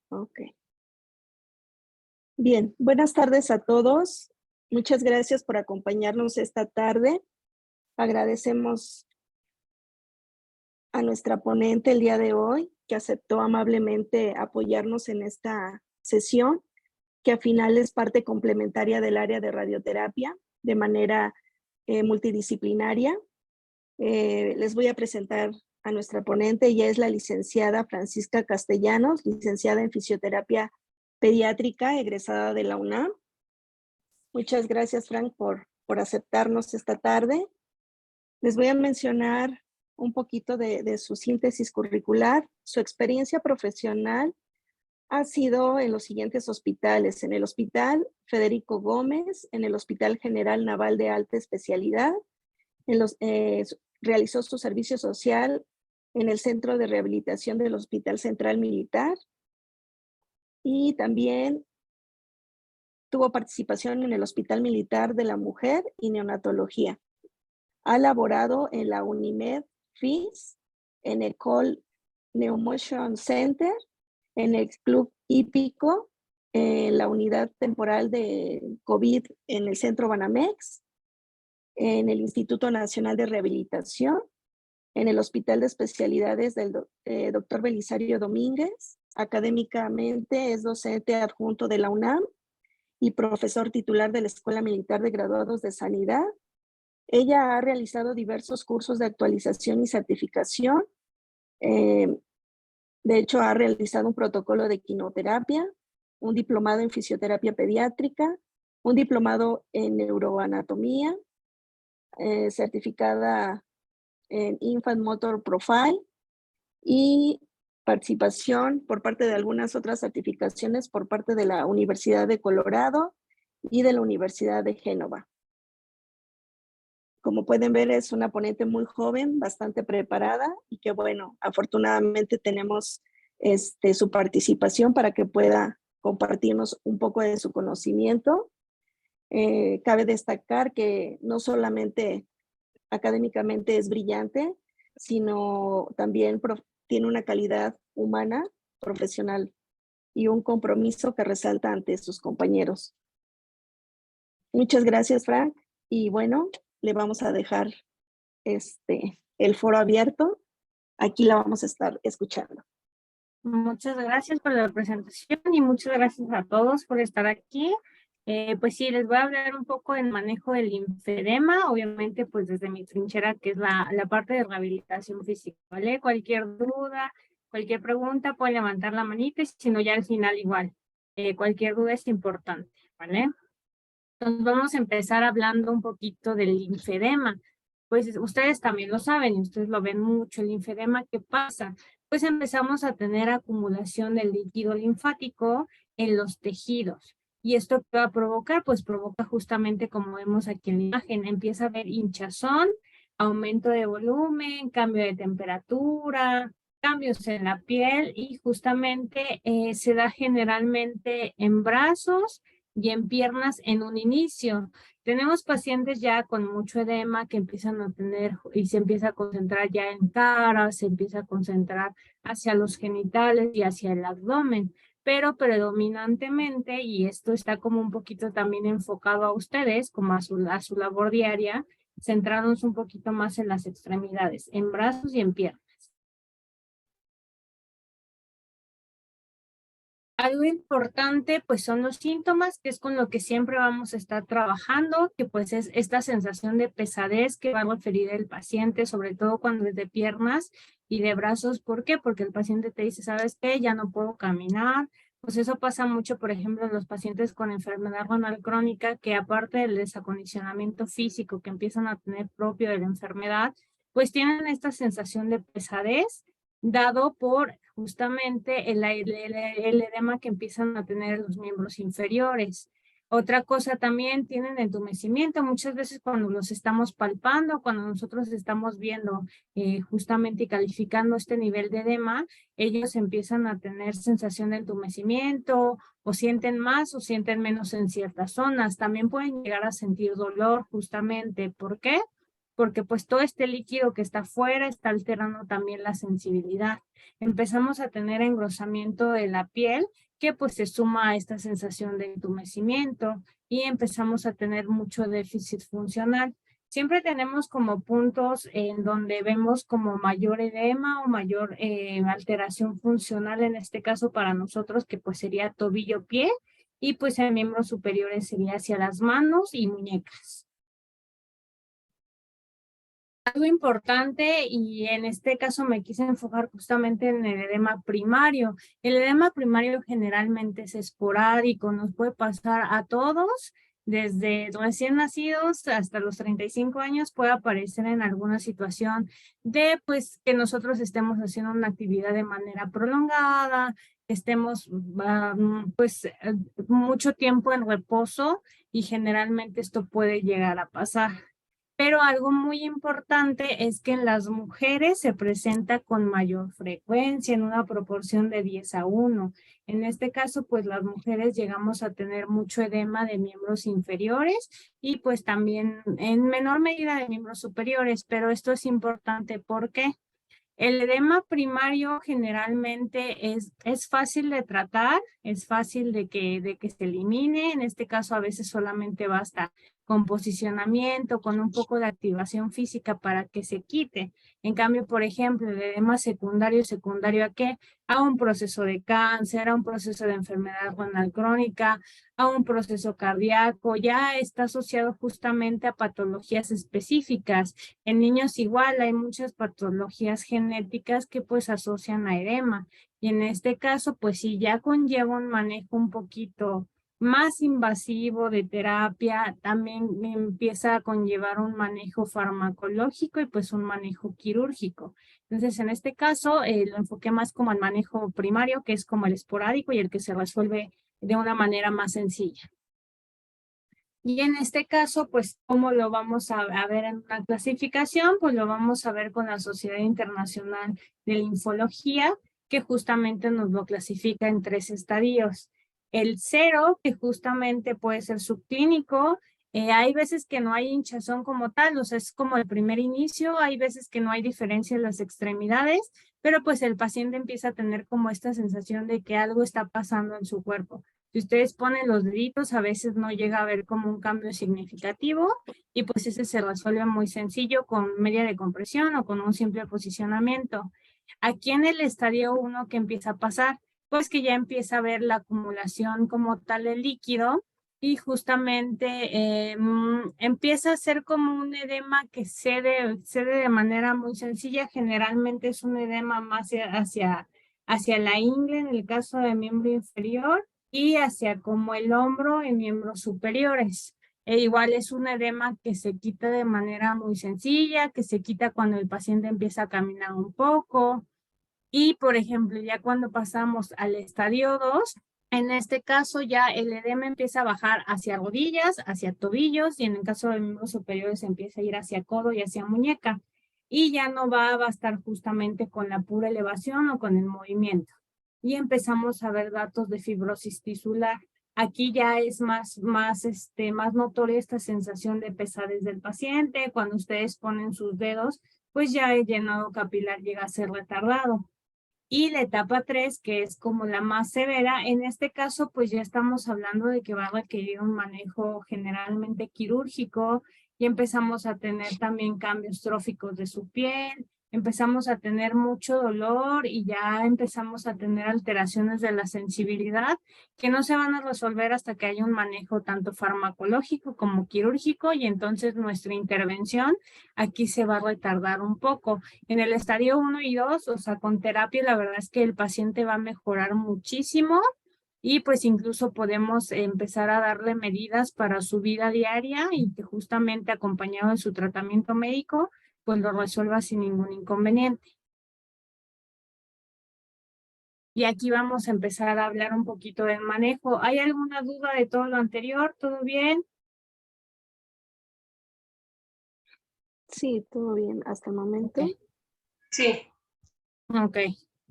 Ok. Bien, buenas tardes a todos. Muchas gracias por acompañarnos esta tarde. Agradecemos a nuestra ponente el día de hoy, que aceptó amablemente apoyarnos en esta sesión, que al final es parte complementaria del área de radioterapia de manera multidisciplinaria. Les voy a presentar a nuestra ponente. Ella es la licenciada Francisca Castellanos, licenciada en fisioterapia pediátrica, egresada de la UNAM. Muchas gracias, Frank, por aceptarnos esta tarde. Les voy a mencionar un poquito de su síntesis curricular. Su experiencia profesional ha sido en los siguientes hospitales: en el Hospital Federico Gómez, en el Hospital General Naval de Alta Especialidad, realizó su servicio social en el Centro de Rehabilitación del Hospital Central Militar y también tuvo participación en el Hospital Militar de la Mujer y Neonatología. Ha laborado en la Unimed FIS, en el Col Neumotion Center, en el Club Hípico, en la unidad temporal de COVID en el Centro Banamex, en el Instituto Nacional de Rehabilitación, en el Hospital de Especialidades del Dr. Belisario Domínguez. Académicamente es docente adjunto de la UNAM y profesor titular de la Escuela Militar de Graduados de Sanidad. Ella ha realizado diversos cursos de actualización y certificación. De hecho, ha realizado un protocolo de quinoterapia, un diplomado en fisioterapia pediátrica, un diplomado en neuroanatomía, certificada en Infant Motor Profile y participación por parte de algunas otras certificaciones por parte de la Universidad de Colorado y de la Universidad de Génova. Como pueden ver, es una ponente muy joven, bastante preparada y que, bueno, afortunadamente tenemos su participación para que pueda compartirnos un poco de su conocimiento. Cabe destacar que no solamente académicamente es brillante, sino también tiene una calidad humana, profesional y un compromiso que resalta ante sus compañeros. Muchas gracias, Frank. Y bueno, le vamos a dejar el foro abierto. Aquí la vamos a estar escuchando. Muchas gracias por la presentación y muchas gracias a todos por estar aquí. Pues sí, les voy a hablar un poco del manejo del linfedema, obviamente pues desde mi trinchera, que es la parte de rehabilitación física, ¿vale? Cualquier duda, cualquier pregunta, pueden levantar la manita, y si no, ya al final igual. Cualquier duda es importante, ¿vale? Entonces vamos a empezar hablando un poquito del linfedema. Pues ustedes también lo saben y ustedes lo ven mucho, el linfedema. ¿Qué pasa? Pues empezamos a tener acumulación del líquido linfático en los tejidos. ¿Y esto qué va a provocar? Pues provoca justamente, como vemos aquí en la imagen, empieza a haber hinchazón, aumento de volumen, cambio de temperatura, cambios en la piel y justamente se da generalmente en brazos y en piernas en un inicio. Tenemos pacientes ya con mucho edema que empiezan a tener y se empieza a concentrar ya en cara, se empieza a concentrar hacia los genitales y hacia el abdomen, pero predominantemente, y esto está como un poquito también enfocado a ustedes, como a su labor diaria, centrarnos un poquito más en las extremidades, en brazos y en piernas. Algo importante, pues son los síntomas, que es con lo que siempre vamos a estar trabajando, que pues es esta sensación de pesadez que va a referir el paciente, sobre todo cuando es de piernas y de brazos. ¿Por qué? Porque el paciente te dice, ¿sabes qué? Ya no puedo caminar. Pues eso pasa mucho, por ejemplo, en los pacientes con enfermedad renal crónica, que aparte del desacondicionamiento físico que empiezan a tener propio de la enfermedad, pues tienen esta sensación de pesadez dado por justamente el edema que empiezan a tener los miembros inferiores. Otra cosa también, tienen entumecimiento. Muchas veces cuando los estamos palpando, cuando nosotros estamos viendo justamente y calificando este nivel de edema, ellos empiezan a tener sensación de entumecimiento o sienten más o sienten menos en ciertas zonas. También pueden llegar a sentir dolor justamente. ¿Por qué? porque pues todo este líquido que está afuera está alterando también la sensibilidad. Empezamos a tener engrosamiento de la piel, que pues se suma a esta sensación de entumecimiento, y empezamos a tener mucho déficit funcional. Siempre tenemos como puntos en donde vemos como mayor edema o mayor alteración funcional, en este caso para nosotros, que pues sería tobillo-pie, y pues en miembros superiores sería hacia las manos y muñecas. Algo importante, y en este caso me quise enfocar justamente en el edema primario. El edema primario generalmente es esporádico, nos puede pasar a todos, desde recién nacidos hasta los 35 años puede aparecer en alguna situación de pues que nosotros estemos haciendo una actividad de manera prolongada, que estemos pues mucho tiempo en reposo, y generalmente esto puede llegar a pasar. Pero algo muy importante es que en las mujeres se presenta con mayor frecuencia, en una proporción de 10:1. En este caso, pues las mujeres llegamos a tener mucho edema de miembros inferiores y pues también en menor medida de miembros superiores, pero esto es importante porque el edema primario generalmente es fácil de tratar, es fácil de que se elimine. En este caso a veces solamente basta con posicionamiento, con un poco de activación física para que se quite. En cambio, por ejemplo, el edema secundario ¿a qué? A un proceso de cáncer, a un proceso de enfermedad renal crónica, a un proceso cardíaco, ya está asociado justamente a patologías específicas. En niños igual hay muchas patologías genéticas que pues asocian a edema, y en este caso pues sí ya conlleva un manejo un poquito más invasivo de terapia, también empieza a conllevar un manejo farmacológico y pues un manejo quirúrgico. Entonces en este caso lo enfoqué más como el manejo primario, que es como el esporádico y el que se resuelve de una manera más sencilla. Y en este caso, pues, ¿cómo lo vamos a ver en una clasificación? Pues lo vamos a ver con la Sociedad Internacional de Linfología, que justamente nos lo clasifica en 3 estadios. El 0, que justamente puede ser subclínico. Hay veces que no hay hinchazón como tal, o sea, es como el primer inicio. Hay veces que no hay diferencia en las extremidades, pero pues el paciente empieza a tener como esta sensación de que algo está pasando en su cuerpo. Si ustedes ponen los deditos, a veces no llega a haber como un cambio significativo, y pues ese se resuelve muy sencillo con media de compresión o con un simple posicionamiento. Aquí en el estadio 1, ¿qué empieza a pasar? Pues que ya empieza a ver la acumulación como tal de líquido, y justamente empieza a ser como un edema que cede de manera muy sencilla. Generalmente es un edema más hacia la ingle en el caso de miembro inferior, y hacia como el hombro en miembros superiores. Igual es un edema que se quita de manera muy sencilla, que se quita cuando el paciente empieza a caminar un poco. Y, por ejemplo, ya cuando pasamos al estadio 2, en este caso ya el edema empieza a bajar hacia rodillas, hacia tobillos, y en el caso de miembros superiores empieza a ir hacia codo y hacia muñeca. Y ya no va a bastar justamente con la pura elevación o con el movimiento. Y empezamos a ver datos de fibrosis tisular. Aquí ya es más notoria esta sensación de pesadez del paciente. Cuando ustedes ponen sus dedos, pues ya el llenado capilar llega a ser retardado. Y la etapa 3, que es como la más severa, en este caso pues ya estamos hablando de que va a requerir un manejo generalmente quirúrgico, y empezamos a tener también cambios tróficos de su piel, empezamos a tener mucho dolor y ya empezamos a tener alteraciones de la sensibilidad que no se van a resolver hasta que haya un manejo tanto farmacológico como quirúrgico, y entonces nuestra intervención aquí se va a retardar un poco. En el estadio 1 y 2, o sea, con terapia, la verdad es que el paciente va a mejorar muchísimo, y pues incluso podemos empezar a darle medidas para su vida diaria, y que justamente acompañado de su tratamiento médico, pues lo resuelva sin ningún inconveniente. Y aquí vamos a empezar a hablar un poquito del manejo. ¿Hay alguna duda de todo lo anterior? ¿Todo bien? Sí, todo bien hasta el momento. Ok. Sí. Ok,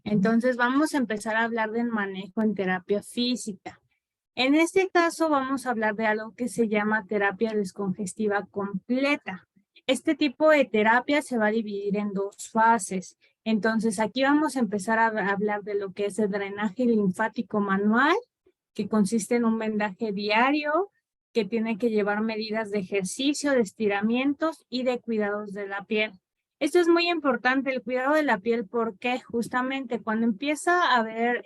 entonces vamos a empezar a hablar del manejo en terapia física. En este caso vamos a hablar de algo que se llama terapia descongestiva completa. Este tipo de terapia se va a dividir en 2 fases. Entonces, aquí vamos a empezar a hablar de lo que es el drenaje linfático manual, que consiste en un vendaje diario, que tiene que llevar medidas de ejercicio, de estiramientos y de cuidados de la piel. Esto es muy importante, el cuidado de la piel, porque justamente cuando empieza a haber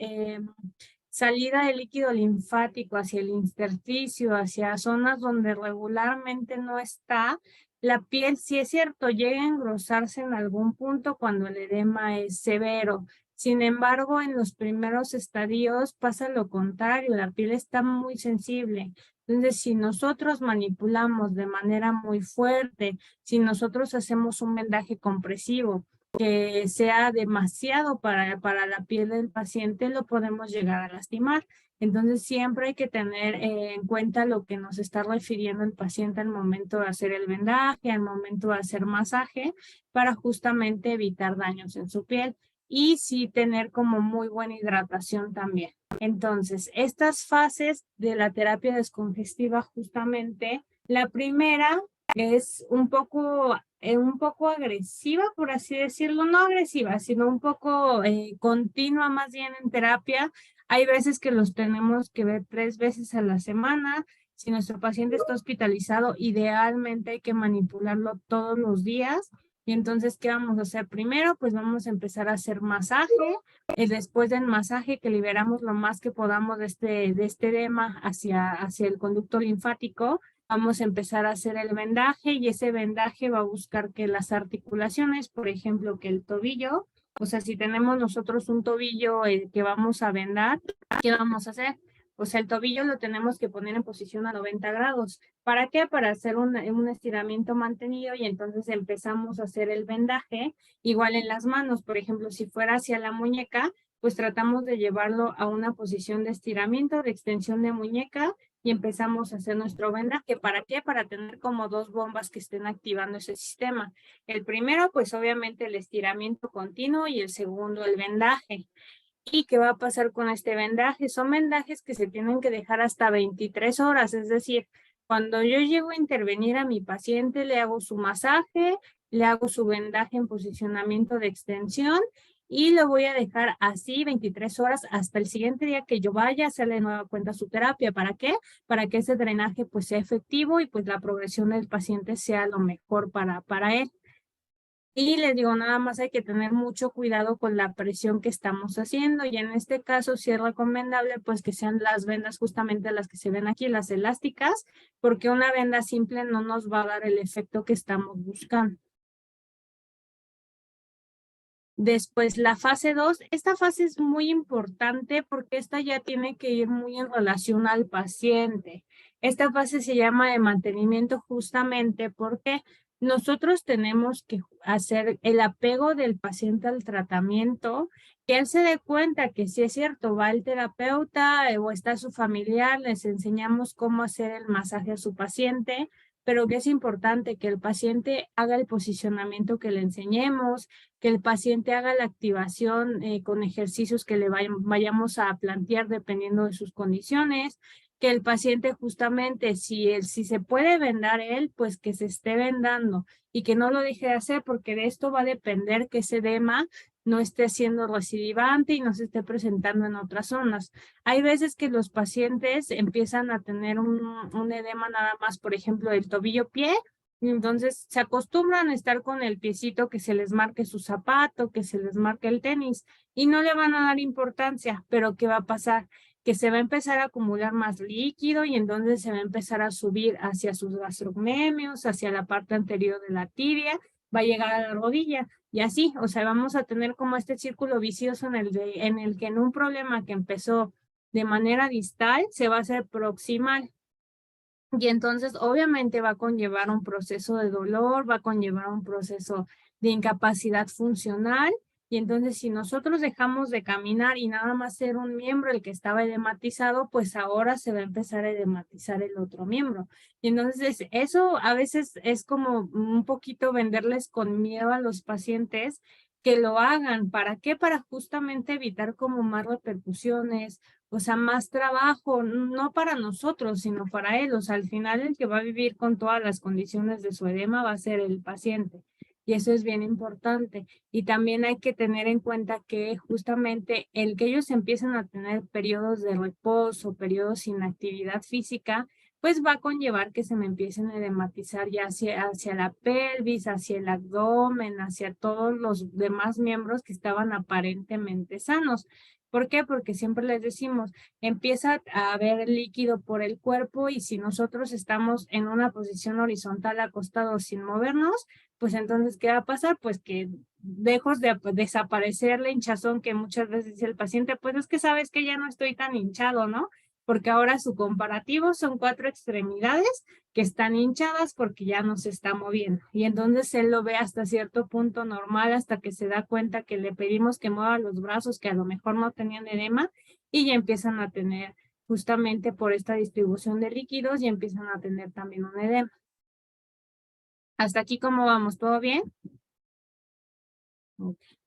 salida de líquido linfático hacia el intersticio, hacia zonas donde regularmente no está, la piel, sí es cierto, llega a engrosarse en algún punto cuando el edema es severo. Sin embargo, en los primeros estadios pasa lo contrario, la piel está muy sensible. Entonces, si nosotros manipulamos de manera muy fuerte, si nosotros hacemos un vendaje compresivo que sea demasiado para la piel del paciente, lo podemos llegar a lastimar. Entonces, siempre hay que tener en cuenta lo que nos está refiriendo el paciente al momento de hacer el vendaje, al momento de hacer masaje, para justamente evitar daños en su piel y sí tener como muy buena hidratación también. Entonces, estas fases de la terapia descongestiva, justamente, la primera es un poco agresiva, por así decirlo, no agresiva, sino un poco continua más bien en terapia. Hay veces que los tenemos que ver 3 veces a la semana. Si nuestro paciente está hospitalizado, idealmente hay que manipularlo todos los días. Y entonces, ¿qué vamos a hacer primero? Pues vamos a empezar a hacer masaje. Después del masaje, que liberamos lo más que podamos de este edema hacia el conducto linfático, vamos a empezar a hacer el vendaje, y ese vendaje va a buscar que las articulaciones, por ejemplo, que el tobillo, o sea, si tenemos nosotros un tobillo que vamos a vendar, ¿qué vamos a hacer? O sea, el tobillo lo tenemos que poner en posición a 90 grados. ¿Para qué? Para hacer un estiramiento mantenido, y entonces empezamos a hacer el vendaje. Igual en las manos, por ejemplo, si fuera hacia la muñeca, pues tratamos de llevarlo a una posición de estiramiento, de extensión de muñeca, y empezamos a hacer nuestro vendaje. ¿Para qué? Para tener como 2 bombas que estén activando ese sistema. El primero, pues obviamente el estiramiento continuo, y el segundo, el vendaje. ¿Y qué va a pasar con este vendaje? Son vendajes que se tienen que dejar hasta 23 horas, es decir, cuando yo llego a intervenir a mi paciente, le hago su masaje, le hago su vendaje en posicionamiento de extensión, y lo voy a dejar así 23 horas hasta el siguiente día que yo vaya a hacerle nueva cuenta su terapia. ¿Para qué? Para que ese drenaje pues sea efectivo y pues la progresión del paciente sea lo mejor para él. Y les digo, nada más hay que tener mucho cuidado con la presión que estamos haciendo, y en este caso sí es recomendable pues que sean las vendas justamente las que se ven aquí, las elásticas, porque una venda simple no nos va a dar el efecto que estamos buscando. Después, la fase 2, esta fase es muy importante porque esta ya tiene que ir muy en relación al paciente. Esta fase se llama de mantenimiento, justamente porque nosotros tenemos que hacer el apego del paciente al tratamiento, que él se dé cuenta que si es cierto, va el terapeuta o está su familiar, les enseñamos cómo hacer el masaje a su paciente, pero que es importante que el paciente haga el posicionamiento que le enseñemos, que el paciente haga la activación con ejercicios que le vayamos a plantear dependiendo de sus condiciones, que el paciente justamente, si se puede vendar él, pues que se esté vendando y que no lo deje de hacer, porque de esto va a depender que ese edema no esté siendo recidivante y no se esté presentando en otras zonas. Hay veces que los pacientes empiezan a tener un edema nada más, por ejemplo, del tobillo-pie, y entonces se acostumbran a estar con el piecito, que se les marque su zapato, que se les marque el tenis, y no le van a dar importancia. Pero ¿qué va a pasar? Que se va a empezar a acumular más líquido, y entonces se va a empezar a subir hacia sus gastrocnemios, hacia la parte anterior de la tibia, va a llegar a la rodilla, y así, o sea, vamos a tener como este círculo vicioso en el que en un problema que empezó de manera distal se va a hacer proximal. Y entonces obviamente va a conllevar un proceso de dolor, va a conllevar un proceso de incapacidad funcional. Y entonces si nosotros dejamos de caminar y nada más ser un miembro el que estaba edematizado, pues ahora se va a empezar a edematizar el otro miembro. Y entonces eso a veces es como un poquito venderles con miedo a los pacientes, que lo hagan. ¿Para qué? Para justamente evitar como más repercusiones, o sea, más trabajo, no para nosotros, sino para él. O sea, al final el que va a vivir con todas las condiciones de su edema va a ser el paciente. Y eso es bien importante. Y también hay que tener en cuenta que justamente el que ellos empiecen a tener periodos de reposo, periodos sin actividad física, pues va a conllevar que se me empiecen a edematizar ya hacia la pelvis, hacia el abdomen, hacia todos los demás miembros que estaban aparentemente sanos. ¿Por qué? Porque siempre les decimos, empieza a haber líquido por el cuerpo y si nosotros estamos en una posición horizontal acostados sin movernos, pues entonces, ¿qué va a pasar? Pues que lejos de desaparecer la hinchazón que muchas veces dice el paciente, pues es que sabes que ya no estoy tan hinchado, ¿no? Porque ahora su comparativo son 4 extremidades que están hinchadas porque ya no se está moviendo. Y entonces él lo ve hasta cierto punto normal, hasta que se da cuenta que le pedimos que mueva los brazos, que a lo mejor no tenían edema, y ya empiezan a tener, justamente por esta distribución de líquidos, y empiezan a tener también un edema. ¿Hasta aquí cómo vamos? ¿Todo bien? Okay.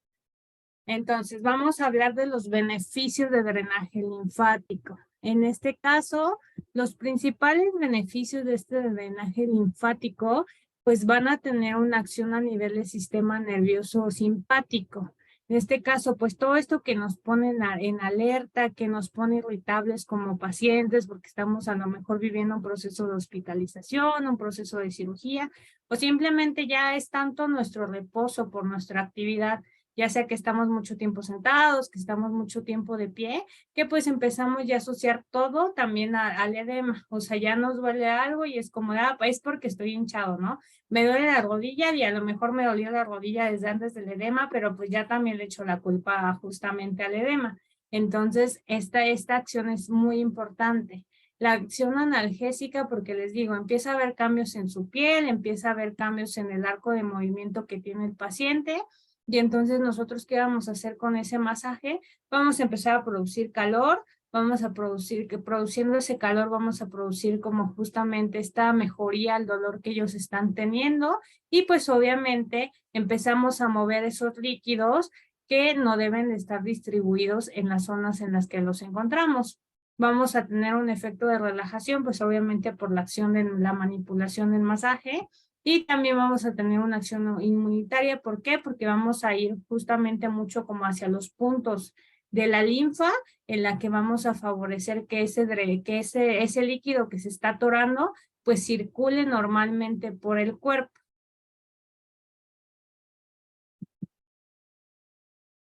Entonces, vamos a hablar de los beneficios de drenaje linfático. En este caso, los principales beneficios de este drenaje linfático, pues van a tener una acción a nivel del sistema nervioso simpático. En este caso, pues todo esto que nos pone en alerta, que nos pone irritables como pacientes, porque estamos a lo mejor viviendo un proceso de hospitalización, un proceso de cirugía, o simplemente ya es tanto nuestro reposo por nuestra actividad, ya sea que estamos mucho tiempo sentados, que estamos mucho tiempo de pie, que pues empezamos ya a asociar todo también al edema. O sea, ya nos duele algo y es como, es porque estoy hinchado, ¿no? Me duele la rodilla y a lo mejor me dolió la rodilla desde antes del edema, pero pues ya también le echo la culpa justamente al edema. Entonces, esta acción es muy importante. La acción analgésica, porque les digo, empieza a haber cambios en su piel, empieza a haber cambios en el arco de movimiento que tiene el paciente, y entonces nosotros, ¿qué vamos a hacer con ese masaje? Vamos a empezar a producir calor, vamos a producir, que produciendo ese calor vamos a producir como justamente esta mejoría al dolor que ellos están teniendo, y pues obviamente empezamos a mover esos líquidos que no deben de estar distribuidos en las zonas en las que los encontramos. Vamos a tener un efecto de relajación, pues obviamente por la acción de la manipulación del masaje, y también vamos a tener una acción inmunitaria. ¿Por qué? Porque vamos a ir justamente mucho como hacia los puntos de la linfa en la que vamos a favorecer que ese líquido que se está atorando pues circule normalmente por el cuerpo.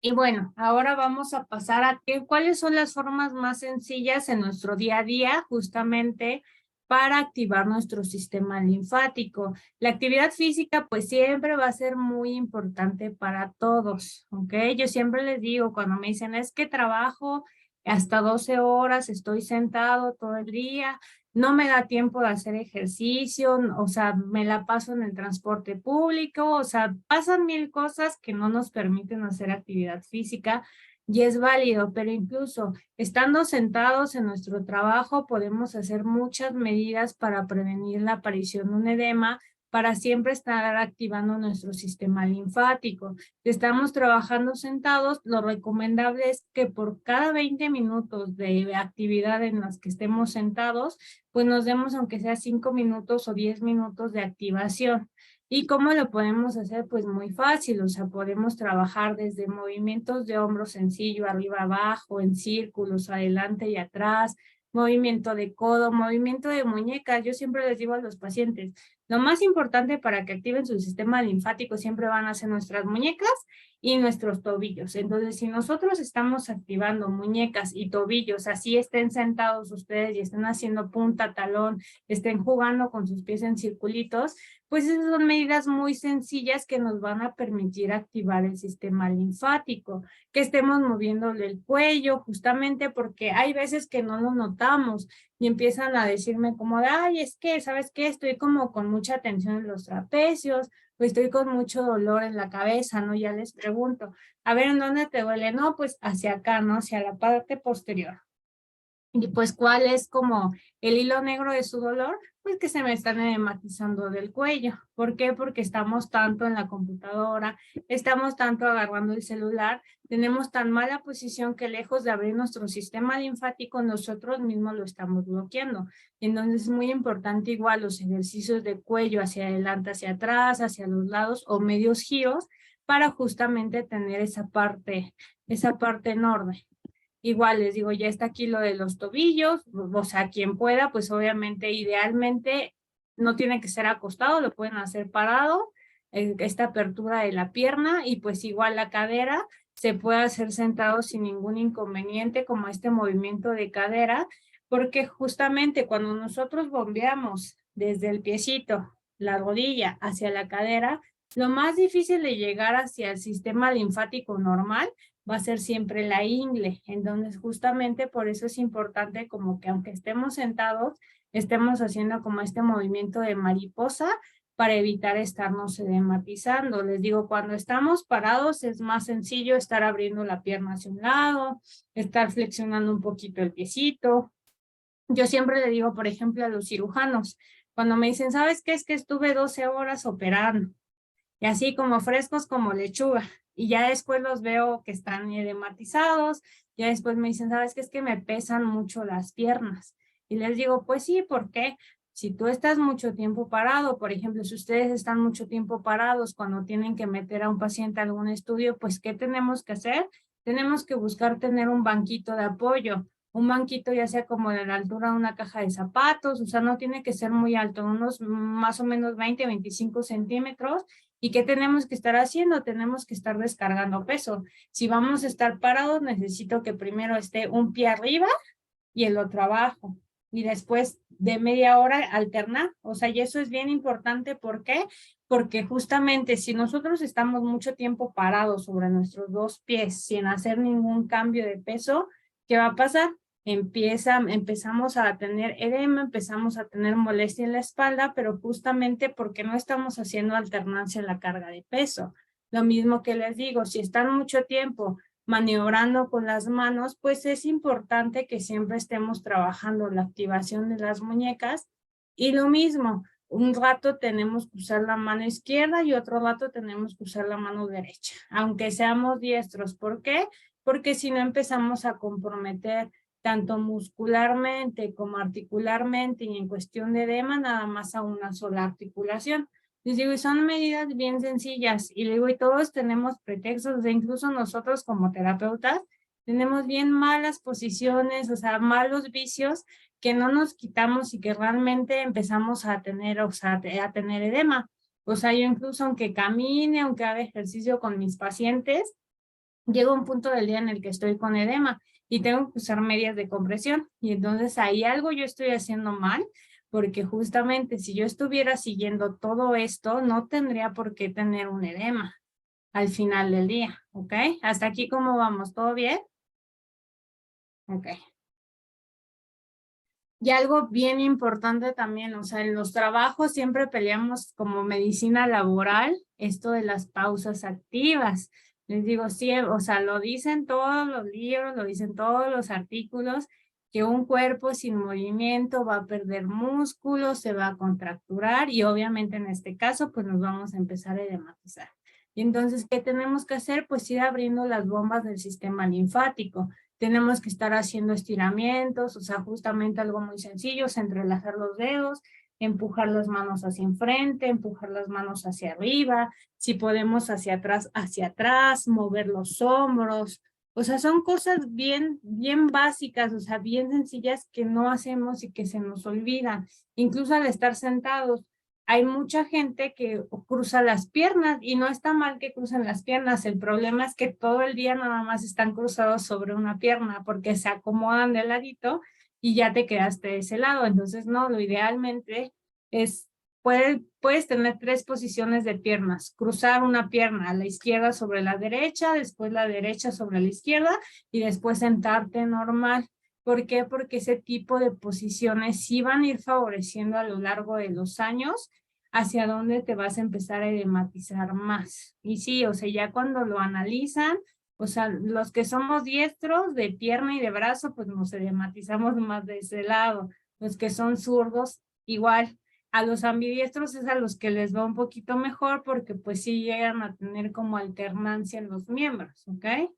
Y bueno, ahora vamos a pasar a cuáles son las formas más sencillas en nuestro día a día justamente para activar nuestro sistema linfático. La actividad física pues siempre va a ser muy importante para todos, ¿ok? Yo siempre les digo cuando me dicen es que trabajo hasta 12 horas, estoy sentado todo el día, no me da tiempo de hacer ejercicio, o sea, me la paso en el transporte público, o sea, pasan 1000 cosas que no nos permiten hacer actividad física y es válido, pero incluso estando sentados en nuestro trabajo podemos hacer muchas medidas para prevenir la aparición de un edema, para siempre estar activando nuestro sistema linfático. Si estamos trabajando sentados, lo recomendable es que por cada 20 minutos de actividad en las que estemos sentados, pues nos demos aunque sea 5 minutos o 10 minutos de activación. ¿Y cómo lo podemos hacer? Pues muy fácil, o sea, podemos trabajar desde movimientos de hombro sencillo, arriba, abajo, en círculos, adelante y atrás, movimiento de codo, movimiento de muñecas. Yo siempre les digo a los pacientes, lo más importante para que activen su sistema linfático siempre van a ser nuestras muñecas y nuestros tobillos. Entonces, si nosotros estamos activando muñecas y tobillos, así estén sentados ustedes y estén haciendo punta, talón, estén jugando con sus pies en circulitos, pues esas son medidas muy sencillas que nos van a permitir activar el sistema linfático, que estemos moviéndole el cuello, justamente porque hay veces que no lo notamos y empiezan a decirme como de, ay, es que, ¿sabes qué? Estoy como con mucha tensión en los trapecios, o estoy con mucho dolor en la cabeza, ¿no? Ya les pregunto, a ver, ¿en dónde te duele? No, pues hacia acá, ¿no? Hacia la parte posterior. Y pues, ¿cuál es como el hilo negro de su dolor? Pues que se me están edematizando del cuello. ¿Por qué? Porque estamos tanto en la computadora, estamos tanto agarrando el celular, tenemos tan mala posición que lejos de abrir nuestro sistema linfático, nosotros mismos lo estamos bloqueando. Entonces es muy importante igual los ejercicios de cuello hacia adelante, hacia atrás, hacia los lados o medios giros para justamente tener esa parte en orden. Igual les digo, ya está aquí lo de los tobillos, o sea, quien pueda, pues obviamente, idealmente, no tiene que ser acostado, lo pueden hacer parado, esta apertura de la pierna, y pues igual la cadera se puede hacer sentado sin ningún inconveniente, como este movimiento de cadera, porque justamente cuando nosotros bombeamos desde el piecito, la rodilla hacia la cadera, lo más difícil de llegar hacia el sistema linfático normal va a ser siempre la ingle. Entonces, justamente por eso es importante como que aunque estemos sentados, estemos haciendo como este movimiento de mariposa para evitar estarnos edematizando. Les digo, cuando estamos parados es más sencillo estar abriendo la pierna hacia un lado, estar flexionando un poquito el piecito. Yo siempre le digo, por ejemplo, a los cirujanos, cuando me dicen, ¿sabes qué? Es que estuve 12 horas operando y así como frescos como lechuga. Y ya después los veo que están edematizados, ya después me dicen, ¿sabes qué? Es que me pesan mucho las piernas. Y les digo, pues sí, ¿por qué? Si tú estás mucho tiempo parado, por ejemplo, si ustedes están mucho tiempo parados cuando tienen que meter a un paciente a algún estudio, pues ¿qué tenemos que hacer? Tenemos que buscar tener un banquito de apoyo, un banquito ya sea como de la altura de una caja de zapatos, o sea, no tiene que ser muy alto, unos más o menos 20, 25 centímetros. ¿Y qué tenemos que estar haciendo? Tenemos que estar descargando peso. Si vamos a estar parados, necesito que primero esté un pie arriba y el otro abajo. Y después de media hora alternar. O sea, y eso es bien importante. ¿Por qué? Porque justamente si nosotros estamos mucho tiempo parados sobre nuestros dos pies sin hacer ningún cambio de peso, ¿qué va a pasar? Empezamos a tener edema, empezamos a tener molestia en la espalda, pero justamente porque no estamos haciendo alternancia en la carga de peso. Lo mismo que les digo, si están mucho tiempo maniobrando con las manos, pues es importante que siempre estemos trabajando la activación de las muñecas. Y lo mismo, un rato tenemos que usar la mano izquierda y otro rato tenemos que usar la mano derecha, aunque seamos diestros. ¿Por qué? Porque si no empezamos a comprometer tanto muscularmente como articularmente y en cuestión de edema, nada más a una sola articulación. Les digo, y son medidas bien sencillas, y le digo, y todos tenemos pretextos, incluso nosotros como terapeutas, tenemos bien malas posiciones, o sea, malos vicios que no nos quitamos y que realmente empezamos a tener, o sea, a tener edema. O sea, yo incluso aunque camine, aunque haga ejercicio con mis pacientes, llega un punto del día en el que estoy con edema y tengo que usar medias de compresión. Y entonces ahí algo yo estoy haciendo mal, porque justamente si yo estuviera siguiendo todo esto, no tendría por qué tener un edema al final del día, ¿ok? Hasta aquí, ¿cómo vamos? ¿Todo bien? Ok. Y algo bien importante también, o sea, en los trabajos siempre peleamos como medicina laboral, esto de las pausas activas. Les digo, sí, o sea, lo dicen todos los libros, lo dicen todos los artículos, que un cuerpo sin movimiento va a perder músculo, se va a contracturar y obviamente en este caso, pues nos vamos a empezar a edematizar. Y entonces, ¿qué tenemos que hacer? Pues ir abriendo las bombas del sistema linfático. Tenemos que estar haciendo estiramientos, o sea, justamente algo muy sencillo, es entrelazar los dedos, empujar las manos hacia enfrente, empujar las manos hacia arriba, si podemos hacia atrás, mover los hombros. O sea, son cosas bien básicas, o sea, bien sencillas que no hacemos y que se nos olvidan. Incluso al estar sentados, hay mucha gente que cruza las piernas y no está mal que crucen las piernas. El problema es que todo el día nada más están cruzados sobre una pierna porque se acomodan de ladito y ya te quedaste de ese lado. Entonces, no, lo idealmente es, puedes tener 3 posiciones de piernas. Cruzar una pierna a la izquierda sobre la derecha, después la derecha sobre la izquierda y después sentarte normal. ¿Por qué? Porque ese tipo de posiciones sí van a ir favoreciendo a lo largo de los años hacia dónde te vas a empezar a edematizar más. Y sí, o sea, ya cuando lo analizan, O sea, los que somos diestros de pierna y de brazo, pues nos edematizamos más de ese lado. Los que son zurdos, igual. A los ambidiestros es a los que les va un poquito mejor porque pues sí llegan a tener como alternancia en los miembros, ¿ok?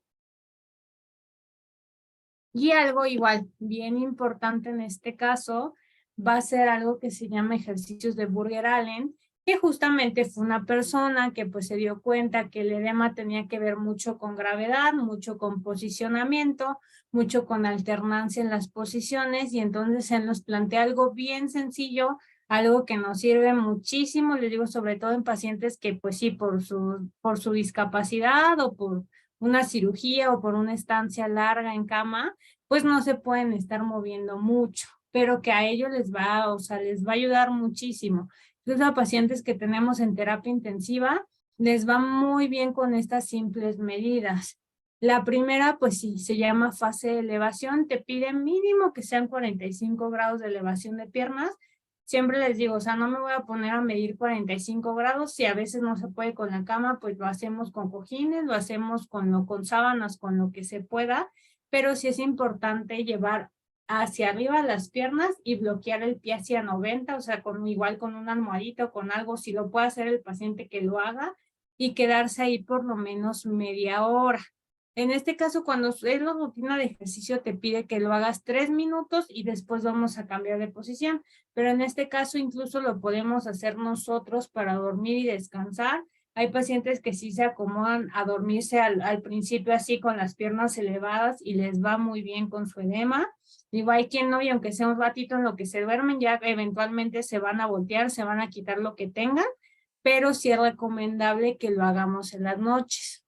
Y algo igual, bien importante en este caso, va a ser algo que se llama ejercicios de Burger Allen, que justamente fue una persona que pues se dio cuenta que el edema tenía que ver mucho con gravedad, mucho con posicionamiento, mucho con alternancia en las posiciones, y entonces él nos plantea algo bien sencillo, algo que nos sirve muchísimo, les digo, sobre todo en pacientes que pues sí, por su discapacidad o por una cirugía o por una estancia larga en cama, pues no se pueden estar moviendo mucho, pero que a ellos les va, o sea, les va a ayudar muchísimo. Entonces, a pacientes que tenemos en terapia intensiva, les va muy bien con estas simples medidas. La primera, pues sí, se llama fase de elevación, te pide mínimo que sean 45 grados de elevación de piernas. Siempre les digo, o sea, no me voy a poner a medir 45 grados, si a veces no se puede con la cama, pues lo hacemos con cojines, lo hacemos con sábanas, con lo que se pueda, pero sí es importante llevar hacia arriba las piernas y bloquear el pie hacia 90, o sea, igual con un almohadito o con algo, si lo puede hacer el paciente que lo haga, y quedarse ahí por lo menos media hora. En este caso, cuando es la rutina de ejercicio, te pide que lo hagas 3 minutos y después vamos a cambiar de posición, pero en este caso incluso lo podemos hacer nosotros para dormir y descansar. Hay pacientes que sí se acomodan a dormirse al principio así con las piernas elevadas y les va muy bien con su edema. Digo, hay quien no, y aunque sea un ratito en lo que se duermen, ya eventualmente se van a voltear, se van a quitar lo que tengan, pero sí es recomendable que lo hagamos en las noches.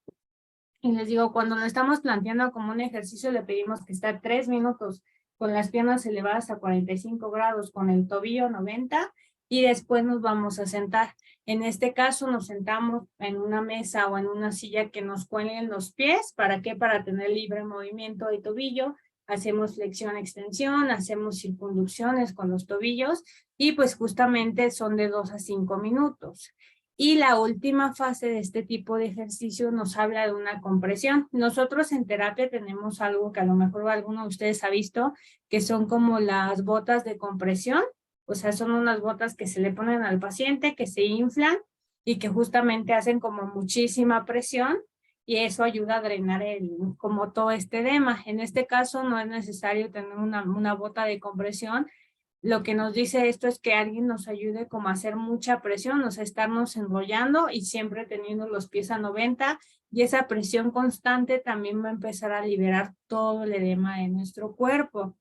Y les digo, cuando lo estamos planteando como un ejercicio, le pedimos que esté 3 minutos con las piernas elevadas a 45 grados, con el tobillo 90, y después nos vamos a sentar. En este caso nos sentamos en una mesa o en una silla que nos cuelguen los pies. ¿Para qué? Para tener libre movimiento de tobillo. Hacemos flexión, extensión, hacemos circunducciones con los tobillos, y pues justamente son de 2 a 5 minutos. Y la última fase de este tipo de ejercicio nos habla de una compresión. Nosotros en terapia tenemos algo que a lo mejor alguno de ustedes ha visto, que son como las botas de compresión. O sea, son unas botas que se le ponen al paciente, que se inflan y que justamente hacen como muchísima presión, y eso ayuda a drenar como todo este edema. En este caso no es necesario tener una bota de compresión. Lo que nos dice esto es que alguien nos ayude como a hacer mucha presión, o sea, estarnos enrollando y siempre teniendo los pies a 90, y esa presión constante también va a empezar a liberar todo el edema de nuestro cuerpo.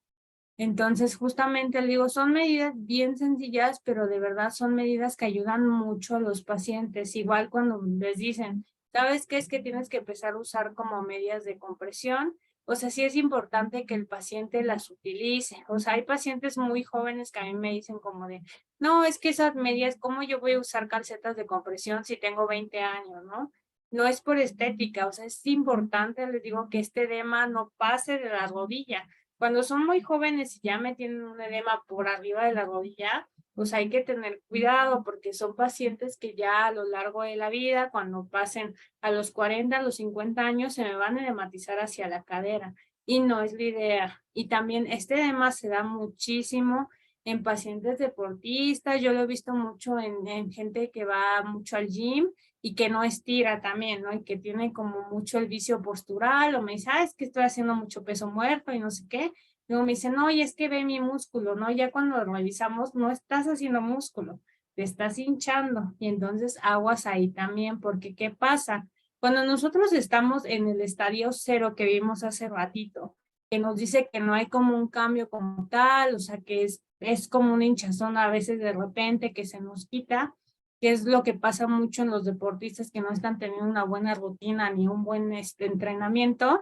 Entonces, justamente le digo, son medidas bien sencillas, pero de verdad son medidas que ayudan mucho a los pacientes. Igual cuando les dicen, ¿sabes qué? Es que tienes que empezar a usar como medias de compresión. O sea, sí es importante que el paciente las utilice. O sea, hay pacientes muy jóvenes que a mí me dicen como de, no, es que esas medias, ¿cómo yo voy a usar calcetas de compresión si tengo 20 años, no? No es por estética, o sea, es importante, les digo, que este edema no pase de la rodilla. Cuando son muy jóvenes y ya me tienen un edema por arriba de la rodilla, pues hay que tener cuidado porque son pacientes que ya a lo largo de la vida, cuando pasen a los 40, a los 50 años, se me van a edematizar hacia la cadera, y no es la idea. Y también este edema se da muchísimo en pacientes deportistas. Yo lo he visto mucho en gente que va mucho al gym y que no estira también, ¿no? Y que tiene como mucho el vicio postural, o me dice, ah, es que estoy haciendo mucho peso muerto y no sé qué. Luego me dice, no, y es que ve mi músculo, ¿no? Ya cuando lo revisamos, no estás haciendo músculo, te estás hinchando. Y entonces aguas ahí también, porque ¿qué pasa? Cuando nosotros estamos en el estadio cero que vimos hace ratito, que nos dice que no hay como un cambio como tal, o sea, que es como una hinchazón a veces de repente que se nos quita, que es lo que pasa mucho en los deportistas que no están teniendo una buena rutina ni un buen entrenamiento.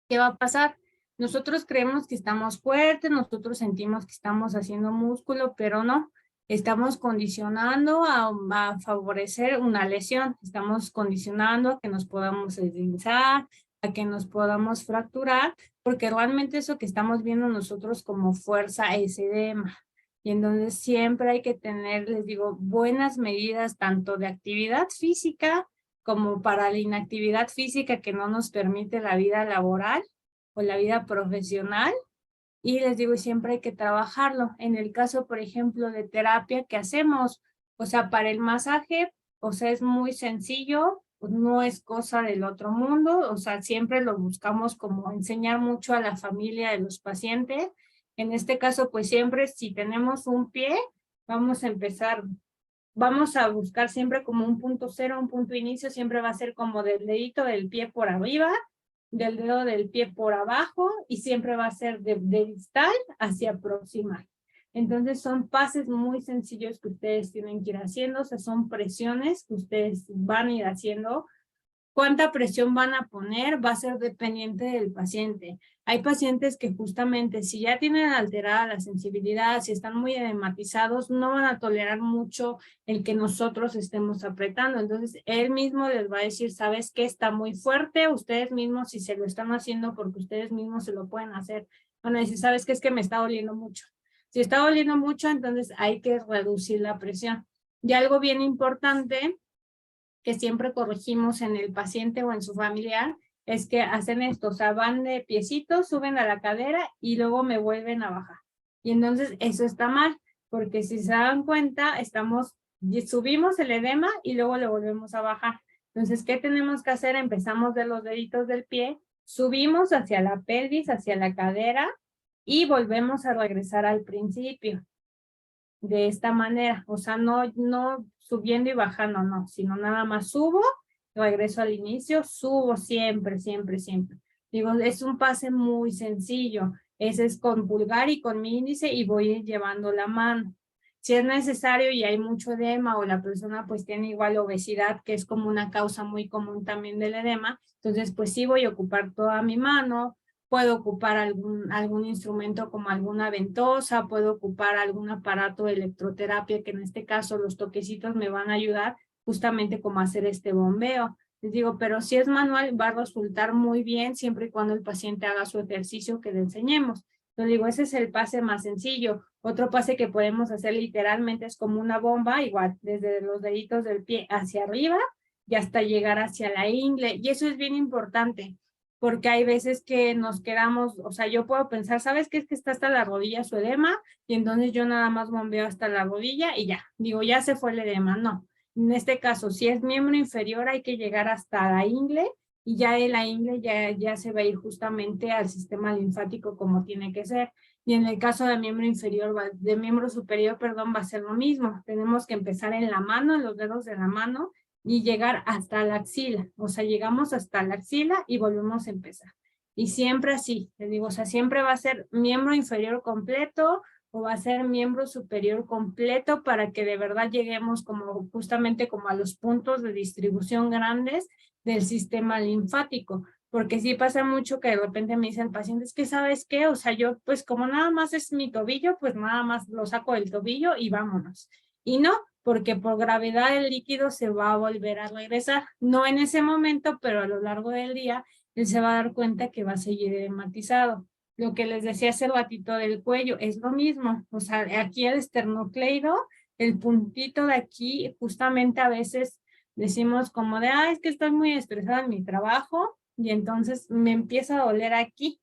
¿Qué va a pasar? Nosotros creemos que estamos fuertes, nosotros sentimos que estamos haciendo músculo, pero no. Estamos condicionando a favorecer una lesión, estamos condicionando a que nos podamos esguinzar, a que nos podamos fracturar, porque realmente eso que estamos viendo nosotros como fuerza es edema. Y entonces siempre hay que tener, les digo, buenas medidas tanto de actividad física como para la inactividad física que no nos permite la vida laboral o la vida profesional. Y les digo, siempre hay que trabajarlo. En el caso, por ejemplo, de terapia que hacemos, o sea, para el masaje, o sea, es muy sencillo, pues no es cosa del otro mundo, o sea, siempre lo buscamos como enseñar mucho a la familia de los pacientes. En este caso, pues siempre si tenemos un pie, vamos a empezar, vamos a buscar siempre como un punto cero, un punto inicio, siempre va a ser como del dedito del pie por arriba, del dedo del pie por abajo y siempre va a ser de distal hacia proximal. Entonces son pases muy sencillos que ustedes tienen que ir haciendo, o sea, son presiones que ustedes van a ir haciendo. ¿Cuánta presión van a poner? Va a ser dependiente del paciente. Hay pacientes que justamente si ya tienen alterada la sensibilidad, si están muy edematizados, no van a tolerar mucho el que nosotros estemos apretando. Entonces, él mismo les va a decir, ¿sabes qué? Está muy fuerte. Ustedes mismos, si se lo están haciendo porque ustedes mismos se lo pueden hacer, van a decir, ¿sabes qué? Es que me está doliendo mucho. Si está doliendo mucho, entonces hay que reducir la presión. Y algo bien importante que siempre corregimos en el paciente o en su familiar, es que hacen esto, o sea, van de piecitos, suben a la cadera y luego me vuelven a bajar. Y entonces eso está mal, porque si se dan cuenta, subimos el edema y luego le volvemos a bajar. Entonces, ¿qué tenemos que hacer? Empezamos de los deditos del pie, subimos hacia la pelvis, hacia la cadera y volvemos a regresar al principio de esta manera, o sea, no subiendo y bajando, no, sino nada más subo, regreso al inicio, subo siempre, siempre, siempre. Digo, es un pase muy sencillo, ese es con pulgar y con mi índice y voy llevando la mano. Si es necesario y hay mucho edema o la persona pues tiene igual obesidad, que es como una causa muy común también del edema, entonces pues sí voy a ocupar toda mi mano, puedo ocupar algún instrumento como alguna ventosa, puedo ocupar algún aparato de electroterapia, que en este caso los toquecitos me van a ayudar justamente como a hacer este bombeo. Les digo, pero si es manual va a resultar muy bien siempre y cuando el paciente haga su ejercicio que le enseñemos. Entonces digo, ese es el pase más sencillo. Otro pase que podemos hacer literalmente es como una bomba, igual, desde los deditos del pie hacia arriba y hasta llegar hacia la ingle. Y eso es bien importante porque hay veces que nos quedamos, o sea, yo puedo pensar, ¿sabes qué? Es que está hasta la rodilla su edema, y entonces yo nada más bombeo hasta la rodilla y ya, digo, ya se fue el edema, no. En este caso, si es miembro inferior, hay que llegar hasta la ingle, y ya de la ingle ya se va a ir justamente al sistema linfático como tiene que ser. Y en el caso de miembro inferior, de miembro superior, perdón, va a ser lo mismo. Tenemos que empezar en la mano, en los dedos de la mano, y llegar hasta la axila, o sea, llegamos hasta la axila y volvemos a empezar. Y siempre así, les digo, o sea, siempre va a ser miembro inferior completo o va a ser miembro superior completo para que de verdad lleguemos como justamente como a los puntos de distribución grandes del sistema linfático. Porque sí pasa mucho que de repente me dice el paciente, es que ¿sabes qué? O sea, yo pues como nada más es mi tobillo, pues nada más lo saco del tobillo y vámonos. Y no, porque por gravedad el líquido se va a volver a regresar. No en ese momento, pero a lo largo del día, él se va a dar cuenta que va a seguir edematizado. Lo que les decía hace ratito del cuello es lo mismo. O sea, aquí el esternocleido, el puntito de aquí, justamente a veces decimos como de, es que estoy muy estresada en mi trabajo y entonces me empieza a doler aquí.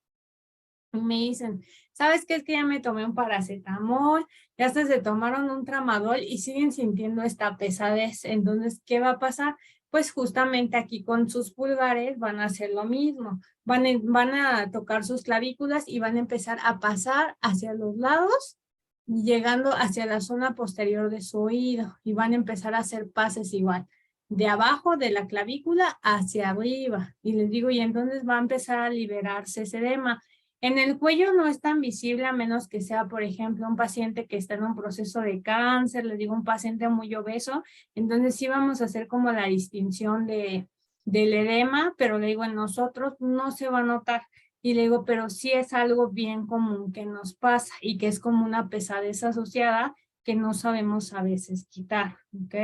Y me dicen, ¿sabes qué? Es que ya me tomé un paracetamol, ya hasta se tomaron un tramadol y siguen sintiendo esta pesadez. Entonces, ¿qué va a pasar? Pues justamente aquí con sus pulgares van a hacer lo mismo. Van a tocar sus clavículas y van a empezar a pasar hacia los lados, llegando hacia la zona posterior de su oído y van a empezar a hacer pases igual, de abajo de la clavícula hacia arriba. Y les digo, y entonces va a empezar a liberarse ese edema. En el cuello no es tan visible a menos que sea, por ejemplo, un paciente que está en un proceso de cáncer, les digo, un paciente muy obeso, entonces sí vamos a hacer como la distinción del edema, pero le digo, en nosotros no se va a notar. Y le digo, pero sí es algo bien común que nos pasa y que es como una pesadez asociada que no sabemos a veces quitar, ¿ok?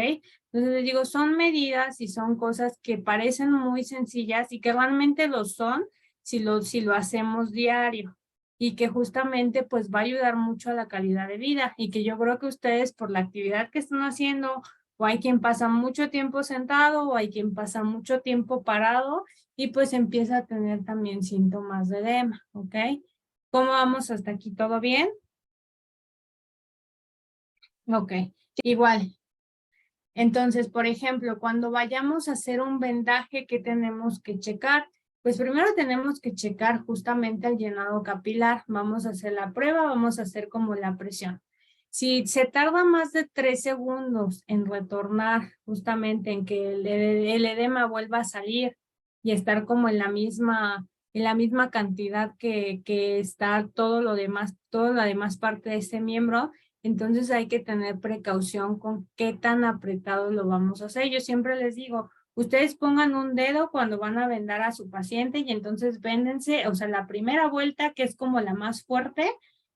Entonces les digo, son medidas y son cosas que parecen muy sencillas y que realmente lo son, si lo hacemos diario y que justamente pues va a ayudar mucho a la calidad de vida y que yo creo que ustedes por la actividad que están haciendo O hay quien pasa mucho tiempo sentado o hay quien pasa mucho tiempo parado y pues empieza a tener también síntomas de edema, ¿ok? ¿Cómo vamos hasta aquí? ¿Todo bien? Ok, igual. Entonces, por ejemplo, cuando vayamos a hacer un vendaje, ¿qué tenemos que checar? Pues primero tenemos que checar justamente el llenado capilar. Vamos a hacer la prueba, vamos a hacer como la presión. Si se tarda más de 3 segundos en retornar justamente en que el edema vuelva a salir y estar como en la misma cantidad que está todo lo demás, toda la demás parte de este miembro, entonces hay que tener precaución con qué tan apretado lo vamos a hacer. Yo siempre les digo, ustedes pongan un dedo cuando van a vendar a su paciente y entonces véndense, o sea, la primera vuelta, que es como la más fuerte,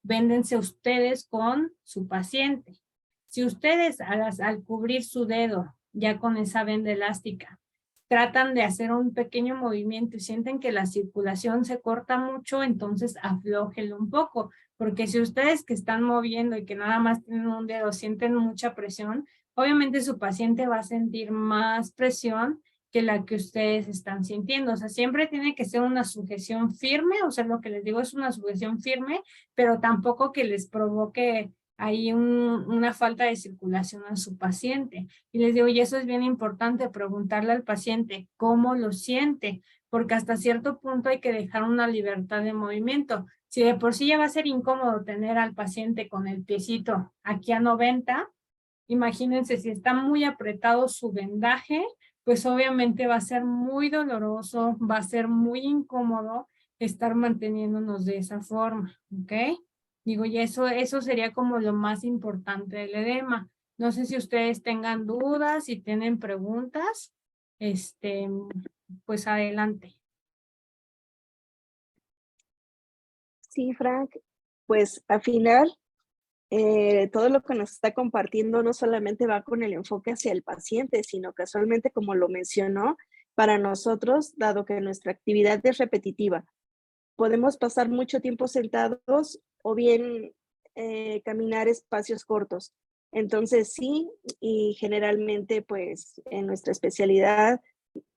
véndense ustedes con su paciente. Si ustedes al cubrir su dedo ya con esa venda elástica, tratan de hacer un pequeño movimiento y sienten que la circulación se corta mucho, entonces aflójenlo un poco, porque si ustedes que están moviendo y que nada más tienen un dedo sienten mucha presión, obviamente su paciente va a sentir más presión que la que ustedes están sintiendo. O sea, siempre tiene que ser una sujeción firme, o sea, lo que les digo es una sujeción firme, pero tampoco que les provoque ahí una falta de circulación a su paciente. Y les digo, y eso es bien importante, preguntarle al paciente cómo lo siente, porque hasta cierto punto hay que dejar una libertad de movimiento. Si de por sí ya va a ser incómodo tener al paciente con el piecito aquí a 90, imagínense si está muy apretado su vendaje, pues obviamente va a ser muy doloroso, va a ser muy incómodo estar manteniéndonos de esa forma, ¿ok? Digo, y eso sería como lo más importante del edema. No sé si ustedes tengan dudas, si tienen preguntas, pues adelante. Sí, Frank, pues al final todo lo que nos está compartiendo no solamente va con el enfoque hacia el paciente, sino casualmente, como lo mencionó, para nosotros, dado que nuestra actividad es repetitiva, podemos pasar mucho tiempo sentados o bien caminar espacios cortos. Entonces sí, y generalmente pues en nuestra especialidad,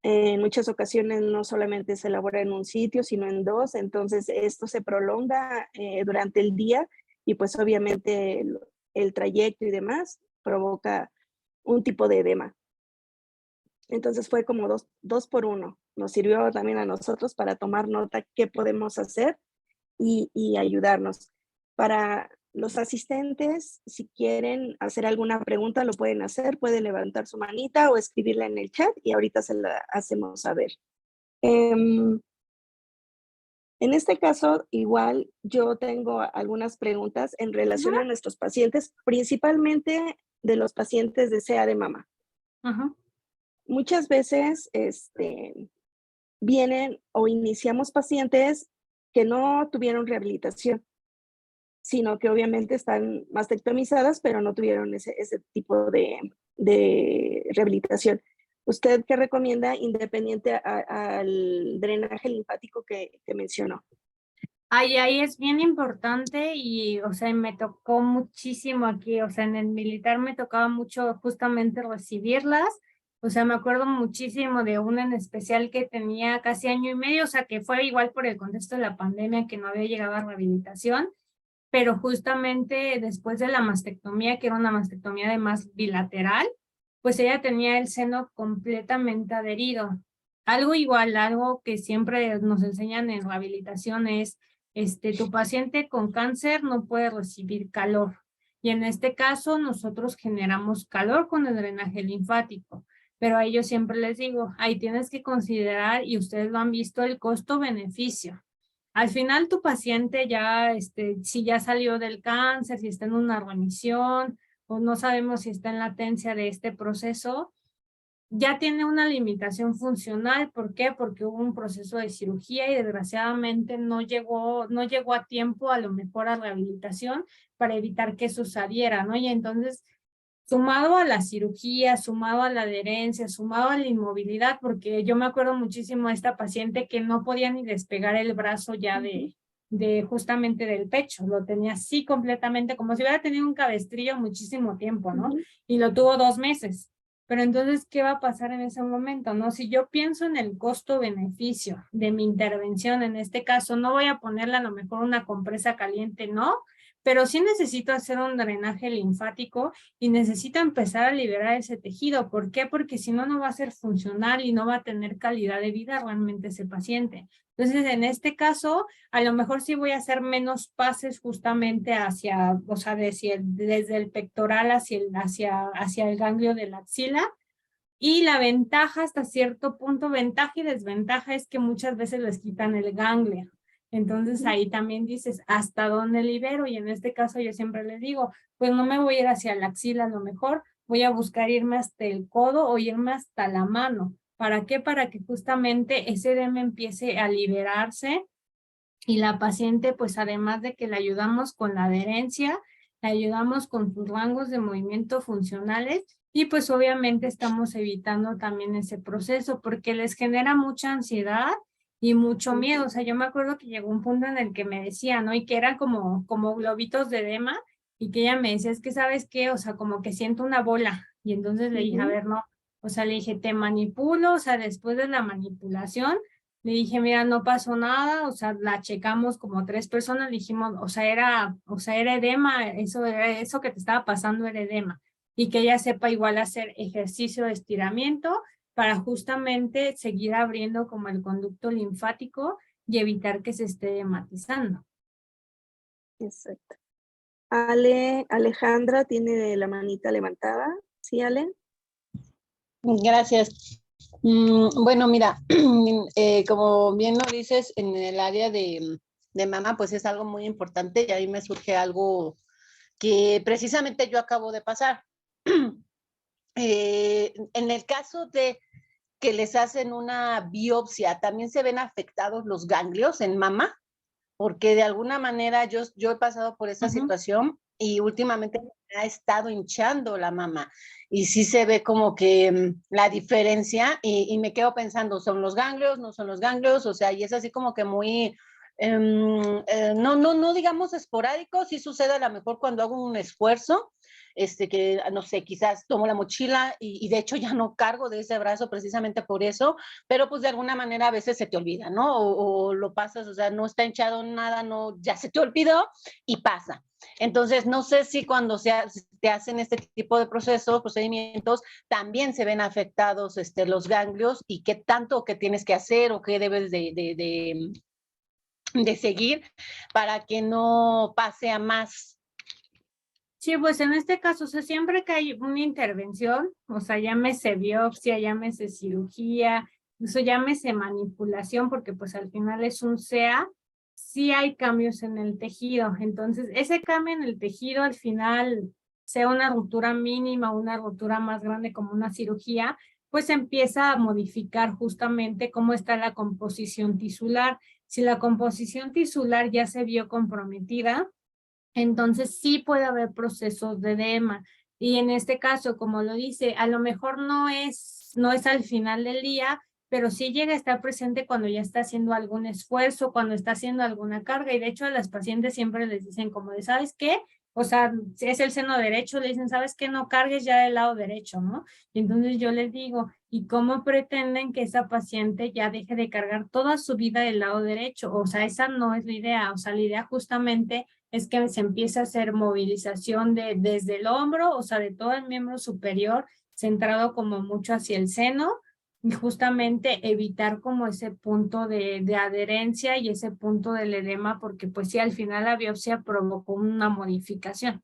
en muchas ocasiones no solamente se elabora en un sitio, sino en dos, entonces esto se prolonga durante el día y pues obviamente el trayecto y demás provoca un tipo de edema. Entonces fue como dos por uno. Nos sirvió también a nosotros para tomar nota qué podemos hacer y ayudarnos. Para los asistentes, si quieren hacer alguna pregunta, lo pueden hacer, pueden levantar su manita o escribirla en el chat y ahorita se la hacemos saber. En este caso, igual yo tengo algunas preguntas en relación a nuestros pacientes, principalmente de los pacientes de CA de mama. Muchas veces vienen o iniciamos pacientes que no tuvieron rehabilitación, sino que obviamente están mastectomizadas, pero no tuvieron ese tipo de rehabilitación. ¿Usted qué recomienda independiente al drenaje linfático que mencionó? Ahí es bien importante y, o sea, me tocó muchísimo aquí, o sea, en el militar me tocaba mucho justamente recibirlas, o sea, me acuerdo muchísimo de una en especial que tenía casi año y medio, o sea, que fue igual por el contexto de la pandemia que no había llegado a rehabilitación, pero justamente después de la mastectomía, que era una mastectomía además bilateral, pues ella tenía el seno completamente adherido. Algo igual, algo que siempre nos enseñan en rehabilitación es, tu paciente con cáncer no puede recibir calor. Y en este caso nosotros generamos calor con el drenaje linfático. Pero a ellos siempre les digo, ahí tienes que considerar, y ustedes lo han visto, el costo-beneficio. Al final tu paciente ya, si ya salió del cáncer, si está en una remisión o no sabemos si está en latencia de este proceso, ya tiene una limitación funcional. ¿Por qué? Porque hubo un proceso de cirugía y desgraciadamente no llegó a tiempo a lo mejor a rehabilitación para evitar que sucediera, ¿no? Y entonces, sumado a la cirugía, sumado a la adherencia, sumado a la inmovilidad, porque yo me acuerdo muchísimo de esta paciente que no podía ni despegar el brazo ya de justamente del pecho, lo tenía así completamente, como si hubiera tenido un cabestrillo muchísimo tiempo, ¿no? Y lo tuvo 2 meses. Pero entonces, ¿qué va a pasar en ese momento? ¿No? Si yo pienso en el costo-beneficio de mi intervención, en este caso, no voy a ponerle a lo mejor una compresa caliente, no, pero sí necesito hacer un drenaje linfático y necesito empezar a liberar ese tejido. ¿Por qué? Porque si no, no va a ser funcional y no va a tener calidad de vida realmente ese paciente. Entonces, en este caso, a lo mejor sí voy a hacer menos pases justamente hacia, o sea, desde el pectoral hacia el ganglio de la axila. Y la ventaja hasta cierto punto, ventaja y desventaja es que muchas veces les quitan el ganglio. Entonces ahí también dices, ¿hasta dónde libero? Y en este caso yo siempre les digo, pues no me voy a ir hacia la axila, a lo mejor voy a buscar irme hasta el codo o irme hasta la mano. ¿Para qué? Para que justamente ese edema empiece a liberarse y la paciente, pues además de que le ayudamos con la adherencia, le ayudamos con sus rangos de movimiento funcionales y pues obviamente estamos evitando también ese proceso porque les genera mucha ansiedad y mucho miedo. O sea, yo me acuerdo que llegó un punto en el que me decía, ¿no? Y que eran como globitos de edema y que ella me decía, es que ¿sabes qué? O sea, como que siento una bola. Y entonces le dije, a ver, no. O sea, le dije, te manipulo, o sea, después de la manipulación, le dije, mira, no pasó nada, o sea, la checamos como 3 personas, le dijimos, o sea, era edema, eso que te estaba pasando era edema. Y que ella sepa igual hacer ejercicio de estiramiento para justamente seguir abriendo como el conducto linfático y evitar que se esté hematizando. Exacto. Alejandra tiene la manita levantada. ¿Sí, Ale? Gracias. Bueno, mira, como bien lo dices, en el área de mama, pues es algo muy importante y ahí me surge algo que precisamente yo acabo de pasar. En el caso de que les hacen una biopsia, ¿también se ven afectados los ganglios en mama? Porque de alguna manera yo he pasado por esa situación y últimamente me ha estado hinchando la mama y sí se ve como que la diferencia y me quedo pensando, ¿son los ganglios? ¿No son los ganglios? O sea, y es así como que muy, no digamos esporádico, sí sucede a lo mejor cuando hago un esfuerzo, que no sé, quizás tomo la mochila y de hecho ya no cargo de ese brazo precisamente por eso, pero pues de alguna manera a veces se te olvida, ¿no? O lo pasas, o sea, no está hinchado nada, no, ya se te olvidó y pasa. Entonces, no sé si cuando te hacen este tipo de procesos, procedimientos, también se ven afectados los ganglios y qué tanto que tienes que hacer o qué debes de seguir para que no pase a más. Sí, pues en este caso, o sea, siempre que hay una intervención, o sea, llámese biopsia, llámese cirugía, incluso llámese manipulación, porque pues al final es un CEA, sí hay cambios en el tejido. Entonces, ese cambio en el tejido al final, sea una ruptura mínima o una ruptura más grande como una cirugía, pues empieza a modificar justamente cómo está la composición tisular. Si la composición tisular ya se vio comprometida, entonces sí puede haber procesos de edema. Y en este caso, como lo dice, a lo mejor no es al final del día, pero sí llega a estar presente cuando ya está haciendo algún esfuerzo, cuando está haciendo alguna carga. Y de hecho a las pacientes siempre les dicen como de, ¿sabes qué? O sea, si es el seno derecho, le dicen, ¿sabes qué? No cargues ya del lado derecho, ¿no? Y entonces yo les digo, ¿y cómo pretenden que esa paciente ya deje de cargar toda su vida del lado derecho? O sea, esa no es la idea. O sea, la idea justamente es que se empieza a hacer movilización desde el hombro, o sea, de todo el miembro superior, centrado como mucho hacia el seno, y justamente evitar como ese punto de adherencia y ese punto del edema, porque pues sí, al final la biopsia provocó una modificación.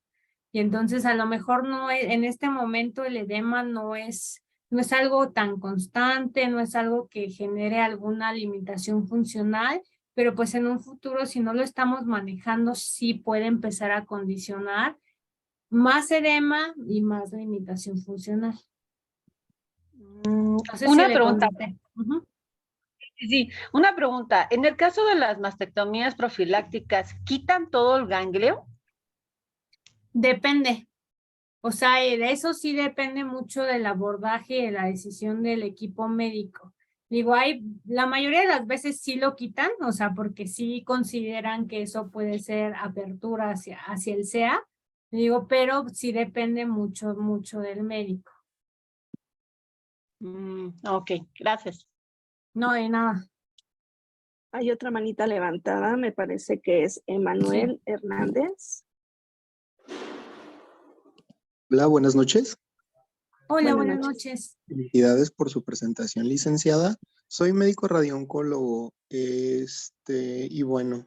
Y entonces a lo mejor no es, en este momento el edema no es algo tan constante, no es algo que genere alguna limitación funcional, pero pues en un futuro, si no lo estamos manejando, sí puede empezar a condicionar más edema y más limitación funcional. No sé si Una le pregunta. contesté. Sí, una pregunta. En el caso de las mastectomías profilácticas, ¿quitan todo el ganglio? Depende. O sea, de eso sí depende mucho del abordaje y de la decisión del equipo médico. Digo, la mayoría de las veces sí lo quitan, o sea, porque sí consideran que eso puede ser apertura hacia el SEA. Digo, pero sí depende mucho, mucho del médico. Ok, gracias. No hay nada. Hay otra manita levantada, me parece que es Emanuel Hernández. Hola, buenas noches. Hola, Buenas buenas noches. noches. Felicidades por su presentación, licenciada. Soy médico radiooncólogo. Y bueno,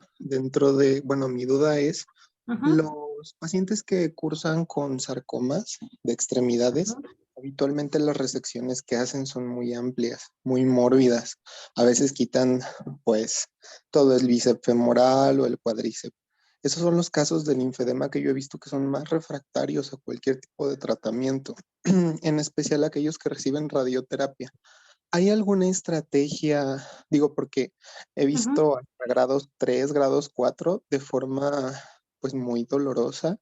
mi duda es, Ajá, los pacientes que cursan con sarcomas de extremidades, ajá. habitualmente las resecciones que hacen son muy amplias, muy mórbidas. A veces quitan, pues, todo el bíceps femoral o el cuádriceps. Esos son los casos del linfedema que yo he visto que son más refractarios a cualquier tipo de tratamiento, en especial aquellos que reciben radioterapia. ¿Hay alguna estrategia? Digo, porque he Ujú. visto hasta grados 3, grados 4 de forma pues muy dolorosa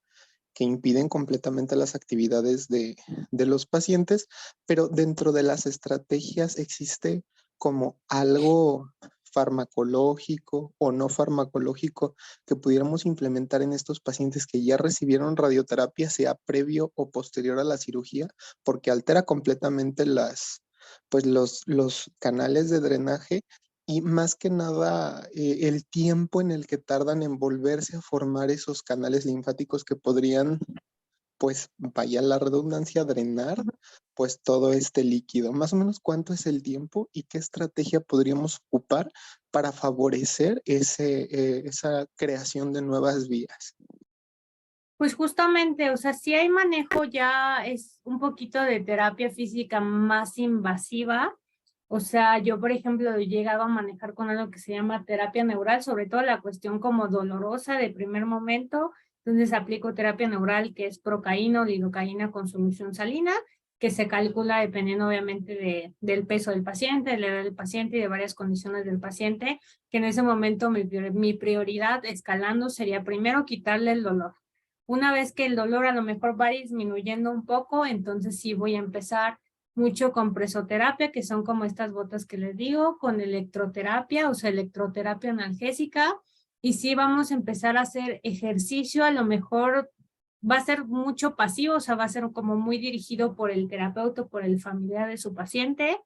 que impiden completamente las actividades de los pacientes, pero dentro de las estrategias existe como algo farmacológico o no farmacológico que pudiéramos implementar en estos pacientes que ya recibieron radioterapia, sea previo o posterior a la cirugía, porque altera completamente los canales de drenaje y más que nada el tiempo en el que tardan en volverse a formar esos canales linfáticos que podrían, pues vaya la redundancia, drenar pues todo este líquido. Más o menos cuánto es el tiempo y qué estrategia podríamos ocupar para favorecer esa creación de nuevas vías. Pues justamente, o sea, si hay manejo ya es un poquito de terapia física más invasiva. O sea, yo, por ejemplo, he llegado a manejar con algo que se llama terapia neural, sobre todo la cuestión como dolorosa de primer momento. Entonces aplico terapia neural, que es procaína o lidocaína con solución salina, que se calcula dependiendo obviamente del peso del paciente, de la edad del paciente y de varias condiciones del paciente, que en ese momento mi prioridad escalando sería primero quitarle el dolor. Una vez que el dolor a lo mejor va disminuyendo un poco, entonces sí voy a empezar mucho con presoterapia, que son como estas botas que les digo, con electroterapia, o sea, electroterapia analgésica, y sí vamos a empezar a hacer ejercicio, a lo mejor va a ser mucho pasivo, o sea, va a ser como muy dirigido por el terapeuta, por el familiar de su paciente,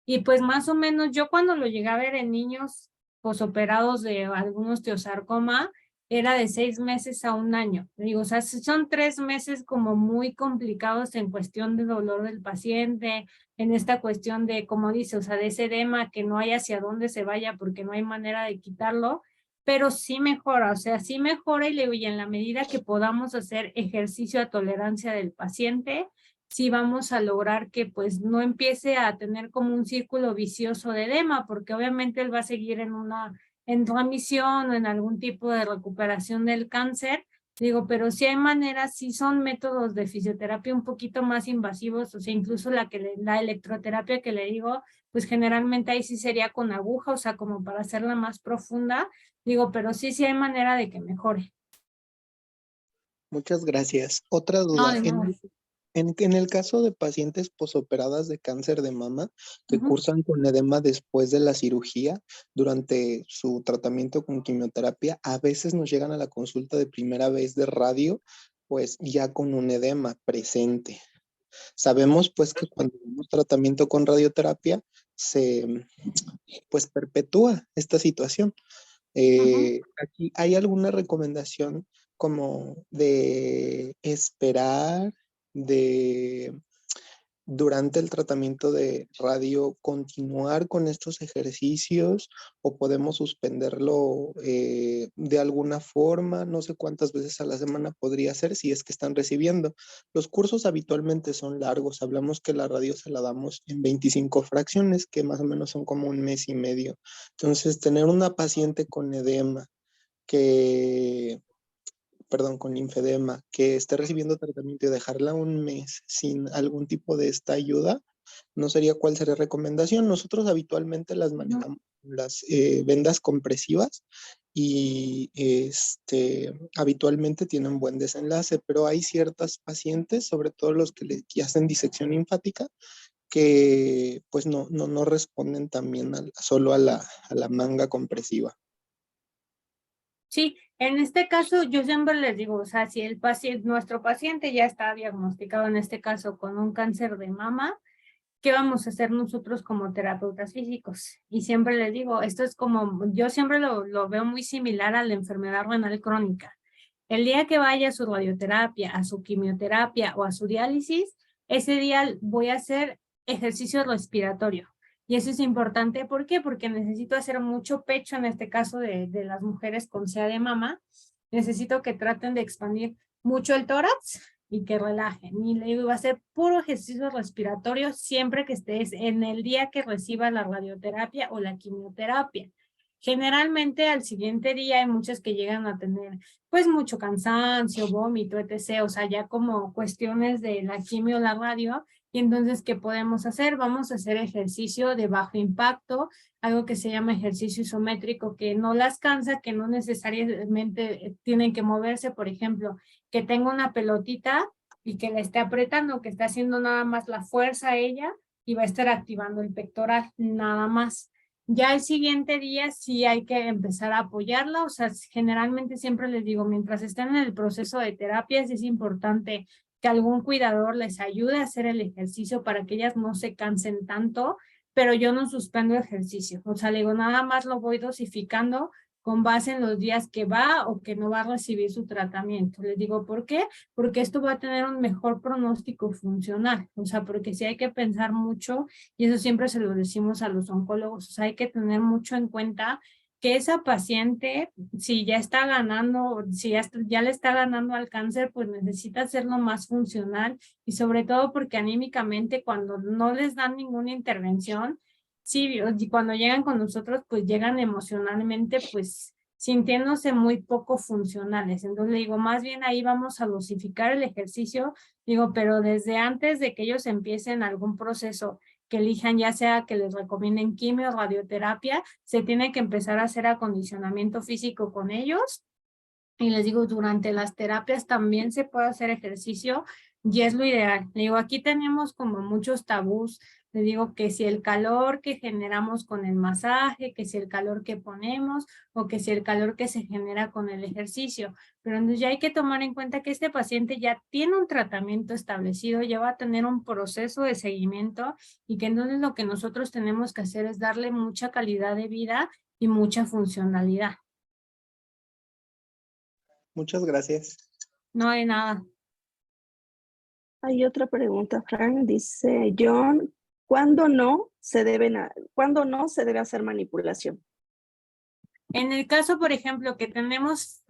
y pues más o menos yo cuando lo llegué a ver en niños posoperados de algún osteosarcoma, era de 6 meses a un año. Digo, o sea, son 3 meses como muy complicados en cuestión de dolor del paciente, en esta cuestión de, como dice, o sea, de ese edema que no hay hacia dónde se vaya porque no hay manera de quitarlo, pero sí mejora, o sea, sí mejora y, y en la medida que podamos hacer ejercicio a tolerancia del paciente, sí vamos a lograr que pues no empiece a tener como un círculo vicioso de edema, porque obviamente él va a seguir en remisión o en algún tipo de recuperación del cáncer. Digo, pero sí hay maneras, sí son métodos de fisioterapia un poquito más invasivos, o sea, incluso la electroterapia que le digo, pues generalmente ahí sí sería con aguja, o sea, como para hacerla más profunda. Digo, pero sí hay manera de que mejore. Muchas gracias. Otra No, duda. de nada. En el caso de pacientes posoperadas de cáncer de mama que Ujú. cursan con edema después de la cirugía, durante su tratamiento con quimioterapia, a veces nos llegan a la consulta de primera vez de radio, pues ya con un edema presente. Sabemos pues que cuando damos tratamiento con radioterapia se pues perpetúa esta situación. Ujú. Aquí hay alguna recomendación como de esperar, de durante el tratamiento de radio continuar con estos ejercicios o podemos suspenderlo de alguna forma, no sé cuántas veces a la semana podría ser si es que están recibiendo. Los cursos habitualmente son largos, hablamos que la radio se la damos en 25 fracciones, que más o menos son como un mes y medio. Entonces, tener una paciente con edema que con linfedema, que esté recibiendo tratamiento y dejarla un mes sin algún tipo de esta ayuda, no sería cuál sería recomendación. Nosotros habitualmente las Ujú. manejamos las vendas compresivas y habitualmente tienen buen desenlace, pero hay ciertas pacientes, sobre todo los que hacen disección linfática, que pues no responden también solo a la manga compresiva. Sí, en este caso yo siempre les digo, o sea, si el paciente, nuestro paciente ya está diagnosticado en este caso con un cáncer de mama, ¿qué vamos a hacer nosotros como terapeutas físicos? Y siempre les digo, esto es como, yo siempre lo veo muy similar a la enfermedad renal crónica. El día que vaya a su radioterapia, a su quimioterapia o a su diálisis, ese día voy a hacer ejercicio respiratorio. Y eso es importante, ¿por qué? Porque necesito hacer mucho pecho, en este caso de las mujeres con SEA de mama. Necesito que traten de expandir mucho el tórax y que relajen. Y le digo, va a ser puro ejercicio respiratorio siempre que estés en el día que reciba la radioterapia o la quimioterapia. Generalmente al siguiente día hay muchas que llegan a tener pues mucho cansancio, vómito, etc. O sea, ya como cuestiones de la quimio o la radio. Y entonces, ¿qué podemos hacer? Vamos a hacer ejercicio de bajo impacto, algo que se llama ejercicio isométrico, que no las cansa, que no necesariamente tienen que moverse. Por ejemplo, que tenga una pelotita y que la esté apretando, que está haciendo nada más la fuerza a ella y va a estar activando el pectoral, nada más. Ya el siguiente día sí hay que empezar a apoyarla, o sea, generalmente siempre les digo, mientras estén en el proceso de terapias es importante que algún cuidador les ayude a hacer el ejercicio para que ellas no se cansen tanto, pero yo no suspendo ejercicio, o sea, le digo, nada más lo voy dosificando con base en los días que va o que no va a recibir su tratamiento. Les digo, ¿por qué? Porque esto va a tener un mejor pronóstico funcional, o sea, porque sí hay que pensar mucho, y eso siempre se lo decimos a los oncólogos, o sea, hay que tener mucho en cuenta que esa paciente, si ya está ganando, si ya le está ganando al cáncer, pues necesita hacerlo más funcional, y sobre todo porque anímicamente cuando no les dan ninguna intervención, sí, y cuando llegan con nosotros, pues llegan emocionalmente, pues sintiéndose muy poco funcionales. Entonces le digo, más bien ahí vamos a dosificar el ejercicio, digo, pero desde antes de que ellos empiecen algún proceso que elijan, ya sea que les recomienden quimio o radioterapia, se tiene que empezar a hacer acondicionamiento físico con ellos. Y les digo, durante las terapias también se puede hacer ejercicio y es lo ideal. Le digo, aquí tenemos como muchos tabús. Le digo que si el calor que generamos con el masaje, que si el calor que ponemos o que si el calor que se genera con el ejercicio. Pero entonces ya hay que tomar en cuenta que este paciente ya tiene un tratamiento establecido, ya va a tener un proceso de seguimiento y que entonces lo que nosotros tenemos que hacer es darle mucha calidad de vida y mucha funcionalidad. Muchas gracias. No hay nada. Hay otra pregunta, Frank. Dice John, ¿cuándo no se debe hacer manipulación? En el caso, por ejemplo, que tenemos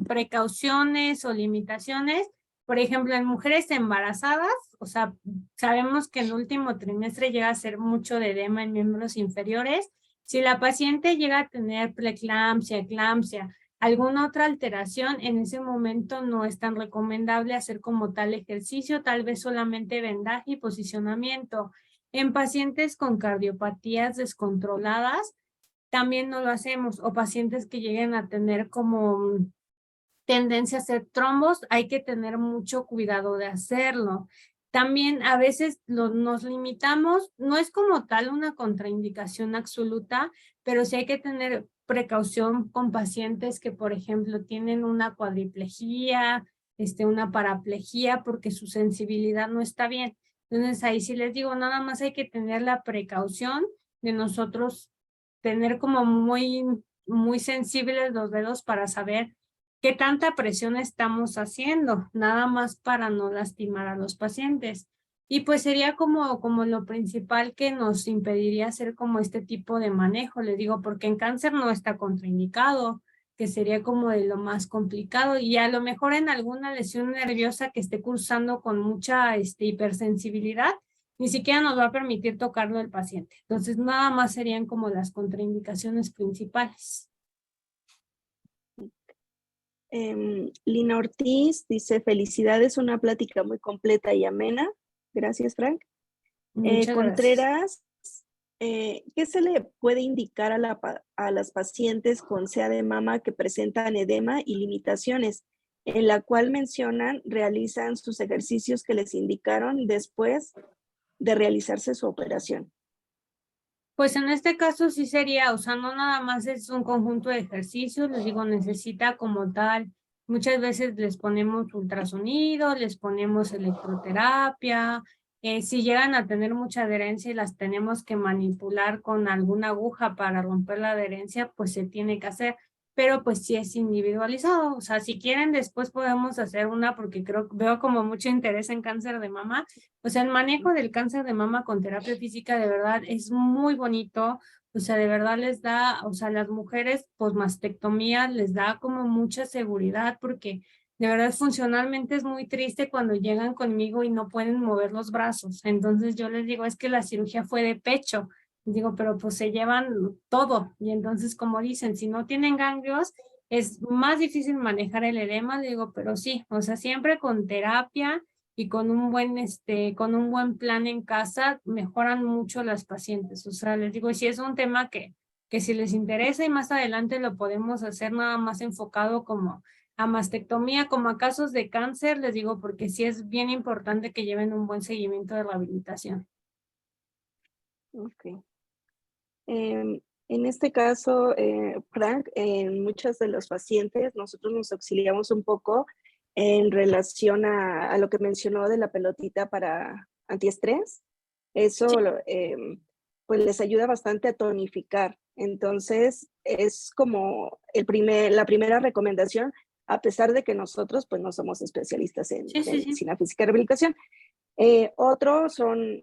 precauciones o limitaciones, por ejemplo, en mujeres embarazadas, o sea, sabemos que en el último trimestre llega a ser mucho de edema en miembros inferiores. Si la paciente llega a tener preeclampsia, eclampsia, alguna otra alteración, en ese momento no es tan recomendable hacer como tal ejercicio, tal vez solamente vendaje y posicionamiento. En pacientes con cardiopatías descontroladas, también no lo hacemos, o pacientes que lleguen a tener como tendencia a hacer trombos, hay que tener mucho cuidado de hacerlo. También a veces nos limitamos, no es como tal una contraindicación absoluta, pero sí hay que tener precaución con pacientes que, por ejemplo, tienen una cuadriplejía, una paraplejía, porque su sensibilidad no está bien. Entonces ahí sí les digo, nada más hay que tener la precaución de nosotros tener como muy sensibles los dedos para saber qué tanta presión estamos haciendo, nada más para no lastimar a los pacientes. Y pues sería como lo principal que nos impediría hacer como este tipo de manejo, le digo, porque en cáncer no está contraindicado, que sería como de lo más complicado, y a lo mejor en alguna lesión nerviosa que esté cursando con mucha hipersensibilidad, ni siquiera nos va a permitir tocarlo el paciente. Entonces, nada más serían como las contraindicaciones principales. Lina Ortiz dice, felicidades, una plática muy completa y amena. Gracias, Frank. Muchas Contreras, ¿qué se le puede indicar a las pacientes con SEA de mama que presentan edema y limitaciones, en la cual mencionan realizan sus ejercicios que les indicaron después de realizarse su operación? Pues en este caso sí sería, o sea, no nada más es un conjunto de ejercicios, les digo, necesita como tal, muchas veces les ponemos ultrasonido, les ponemos electroterapia, Si llegan a tener mucha adherencia y las tenemos que manipular con alguna aguja para romper la adherencia, pues se tiene que hacer, pero pues sí es individualizado. O sea, si quieren después podemos hacer una, porque veo como mucho interés en cáncer de mama. O sea, el manejo del cáncer de mama con terapia física de verdad es muy bonito. O sea, de verdad les da, o sea, las mujeres mastectomía les da como mucha seguridad, porque de verdad funcionalmente es muy triste cuando llegan conmigo y no pueden mover los brazos. Entonces yo les digo, es que la cirugía fue de pecho. Les digo, pero pues se llevan todo. Y entonces, como dicen, si no tienen ganglios, es más difícil manejar el edema. Les digo, pero sí, o sea, siempre con terapia y con un buen plan en casa, mejoran mucho las pacientes. O sea, les digo, si es un tema que si les interesa y más adelante lo podemos hacer nada más enfocado como a mastectomía, como a casos de cáncer, les digo, porque sí es bien importante que lleven un buen seguimiento de rehabilitación. Ok. En este caso, Frank, en muchos de los pacientes nosotros nos auxiliamos un poco en relación a lo que mencionó de la pelotita para antiestrés. Eso Sí. pues les ayuda bastante a tonificar. Entonces, es como la primera recomendación, a pesar de que nosotros pues no somos especialistas en Sí. medicina física y rehabilitación.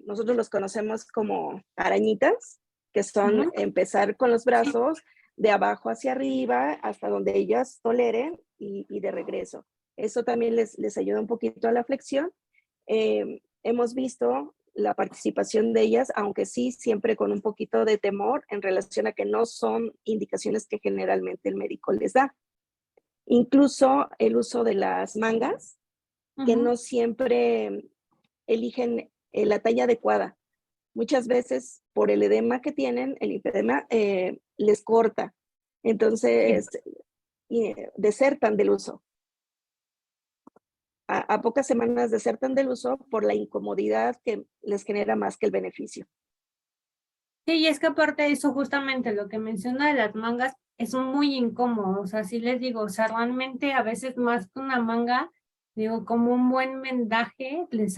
Nosotros los conocemos como arañitas, que son empezar con los brazos de abajo hacia arriba hasta donde ellas toleren y de regreso. Eso también les ayuda un poquito a la flexión. Hemos visto la participación de ellas, aunque sí siempre con un poquito de temor en relación a que no son indicaciones que generalmente el médico les da. Incluso el uso de las mangas, que no siempre eligen la talla adecuada. Muchas veces por el edema que tienen, el linfedema les corta. Entonces, desertan del uso. A pocas semanas desertan del uso por la incomodidad que les genera más que el beneficio. Sí, y es que aparte de eso, justamente lo que menciona de las mangas es muy incómodo. O sea, sí les digo, o sea, realmente a veces más que una manga, digo, como un buen vendaje les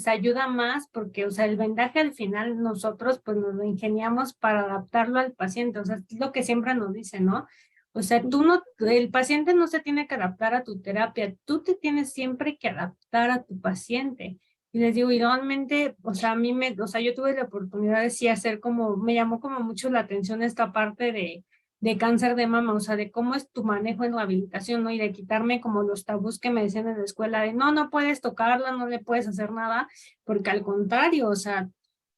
ayuda más porque, o sea, el vendaje al final nosotros pues nos lo ingeniamos para adaptarlo al paciente. O sea, es lo que siempre nos dicen, ¿no? O sea, el paciente no se tiene que adaptar a tu terapia, tú te tienes siempre que adaptar a tu paciente. Y les digo, y realmente, o sea, o sea, yo tuve la oportunidad de sí hacer me llamó como mucho la atención esta parte de cáncer de mama, o sea, de cómo es tu manejo en rehabilitación, ¿no? Y de quitarme como los tabús que me decían en la escuela de no puedes tocarla, no le puedes hacer nada, porque al contrario, o sea,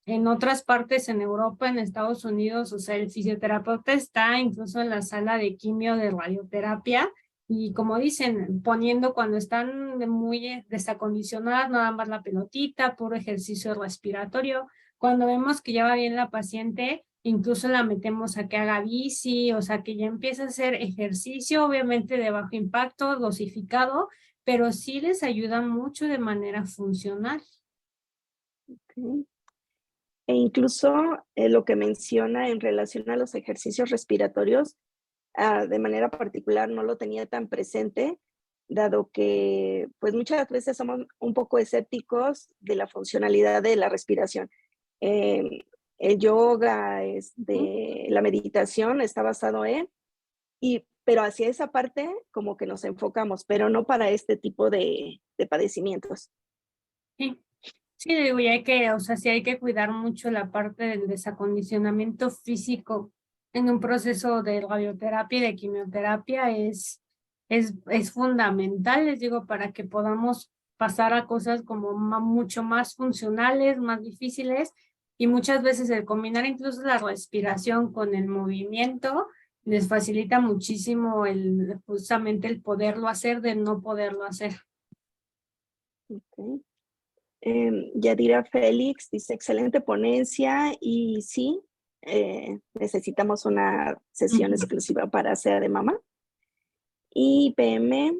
en otras partes, en Europa, en Estados Unidos, o sea, el fisioterapeuta está incluso en la sala de quimio de radioterapia y como dicen, poniendo cuando están muy desacondicionadas, nada más la pelotita, puro ejercicio respiratorio. Cuando vemos que ya va bien la paciente, incluso la metemos a que haga bici, o sea, que ya empieza a hacer ejercicio, obviamente de bajo impacto, dosificado, pero sí les ayuda mucho de manera funcional. Okay. E incluso lo que menciona en relación a los ejercicios respiratorios, de manera particular no lo tenía tan presente, dado que pues muchas veces somos un poco escépticos de la funcionalidad de la respiración. El yoga, la meditación está basado pero hacia esa parte como que nos enfocamos, pero no para este tipo de padecimientos. Sí. Sí, digo, y o sea, sí hay que cuidar mucho la parte del desacondicionamiento físico en un proceso de radioterapia y de quimioterapia es fundamental, les digo, para que podamos pasar a cosas como mucho más funcionales, más difíciles, y muchas veces el combinar incluso la respiración con el movimiento les facilita muchísimo justamente el poderlo hacer de no poderlo hacer. Okay. Yadira Félix dice, excelente ponencia y sí, necesitamos una sesión exclusiva para SEA de Mama. Y PM,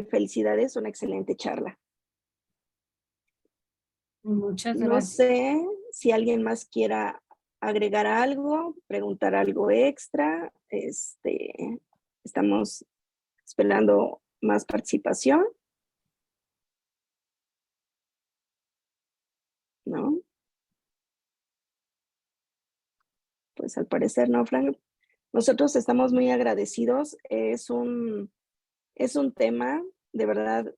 felicidades, una excelente charla. Muchas No gracias. sé si alguien más quiera agregar algo, preguntar algo extra. Estamos esperando más participación. ¿no? Pues al parecer no, Frank. Nosotros estamos muy agradecidos. Es un tema de verdad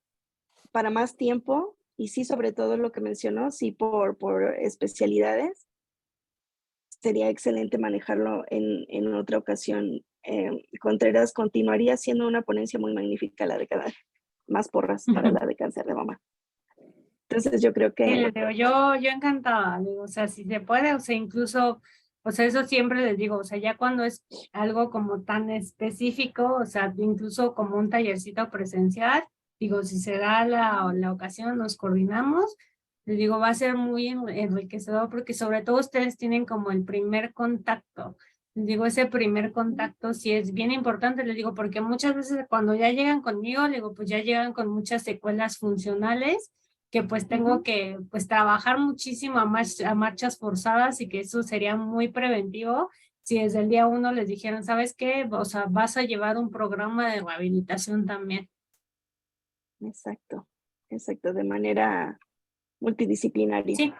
para más tiempo y sí, sobre todo lo que mencionó, sí, por especialidades. Sería excelente manejarlo en otra ocasión. Contreras continuaría siendo una ponencia muy magnífica la de más porras para la de cáncer de mama. Entonces yo creo Sí, que les digo, yo encantada, digo, o sea, si se puede, o sea, incluso, o sea, eso siempre les digo, o sea, ya cuando es algo como tan específico, o sea, incluso como un tallercito presencial, digo, si se da la ocasión, nos coordinamos, les digo, va a ser muy enriquecedor porque sobre todo ustedes tienen como el primer contacto. Les digo, ese primer contacto sí es bien importante, les digo, porque muchas veces cuando ya llegan conmigo, les digo, pues ya llegan con muchas secuelas funcionales que pues tengo que pues trabajar muchísimo a marchas forzadas y que eso sería muy preventivo si desde el día 1 les dijeran, ¿sabes qué? O sea, vas a llevar un programa de rehabilitación también. exacto, de manera multidisciplinaria. Sí,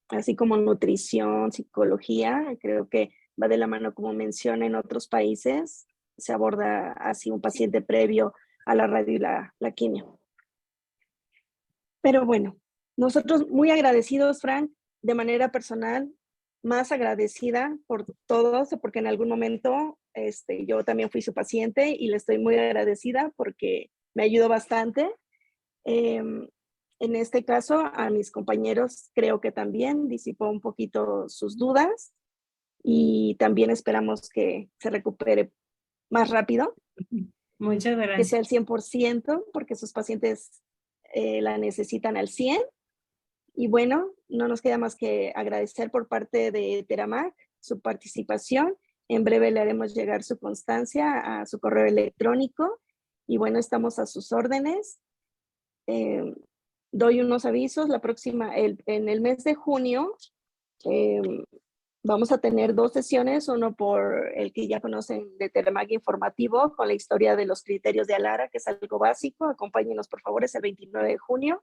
Así como nutrición, psicología, creo que va de la mano, como menciona en otros países, se aborda así un paciente previo a la radio y la quimio. Pero bueno, nosotros muy agradecidos, Frank, de manera personal, más agradecida por todos, porque en algún momento yo también fui su paciente y le estoy muy agradecida porque me ayudó bastante. En este caso, a mis compañeros creo que también disipó un poquito sus dudas y también esperamos que se recupere más rápido, muchas que gracias. sea el 100%, porque sus pacientes la necesitan al 100%. Y bueno, no nos queda más que agradecer por parte de Teramac su participación. En breve le haremos llegar su constancia a su correo electrónico. Y bueno, estamos a sus órdenes. Doy unos avisos. En el mes de junio vamos a tener 2 sesiones, uno por el que ya conocen de Teramac informativo con la historia de los criterios de ALARA, que es algo básico. Acompáñenos, por favor, es el 29 de junio.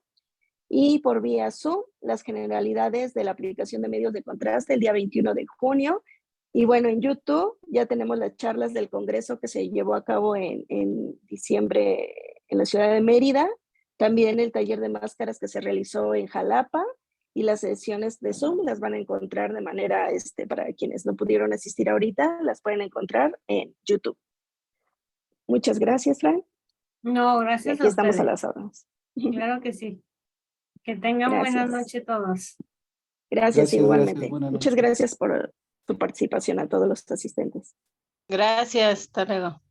Y por vía Zoom, las generalidades de la aplicación de medios de contraste el día 21 de junio. Y bueno, en YouTube ya tenemos las charlas del Congreso que se llevó a cabo en diciembre en la ciudad de Mérida. También el taller de máscaras que se realizó en Jalapa y las sesiones de Zoom las van a encontrar de manera, para quienes no pudieron asistir ahorita, las pueden encontrar en YouTube. Muchas gracias, Frank. No, Y gracias aquí a estamos a ustedes. las órdenes. Claro que sí. Que tengan buena Gracias. noche todos. Gracias, igualmente. Buenas Muchas noches. gracias por tu participación a todos los asistentes. Gracias, hasta luego.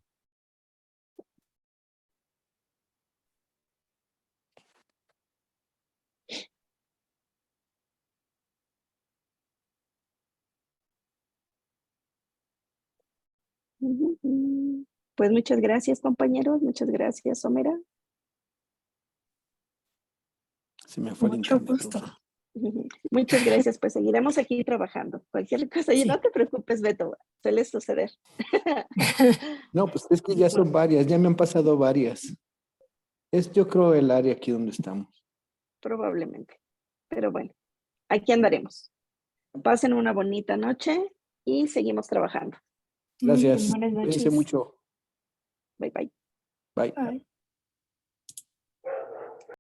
Pues muchas gracias, compañeros. Muchas gracias, Somera. Se me fue el Mucho internet. gusto. Muchas gracias, pues seguiremos aquí trabajando. Cualquier cosa, y Sí. no te preocupes, Beto, suele suceder. No, pues es que ya son varias, ya me han pasado varias. Es yo creo el área aquí donde estamos. Probablemente. Pero bueno, aquí andaremos. Pasen una bonita noche y seguimos trabajando. Gracias. Buenas Cuídense noches. mucho. Bye, bye. Bye. Bye.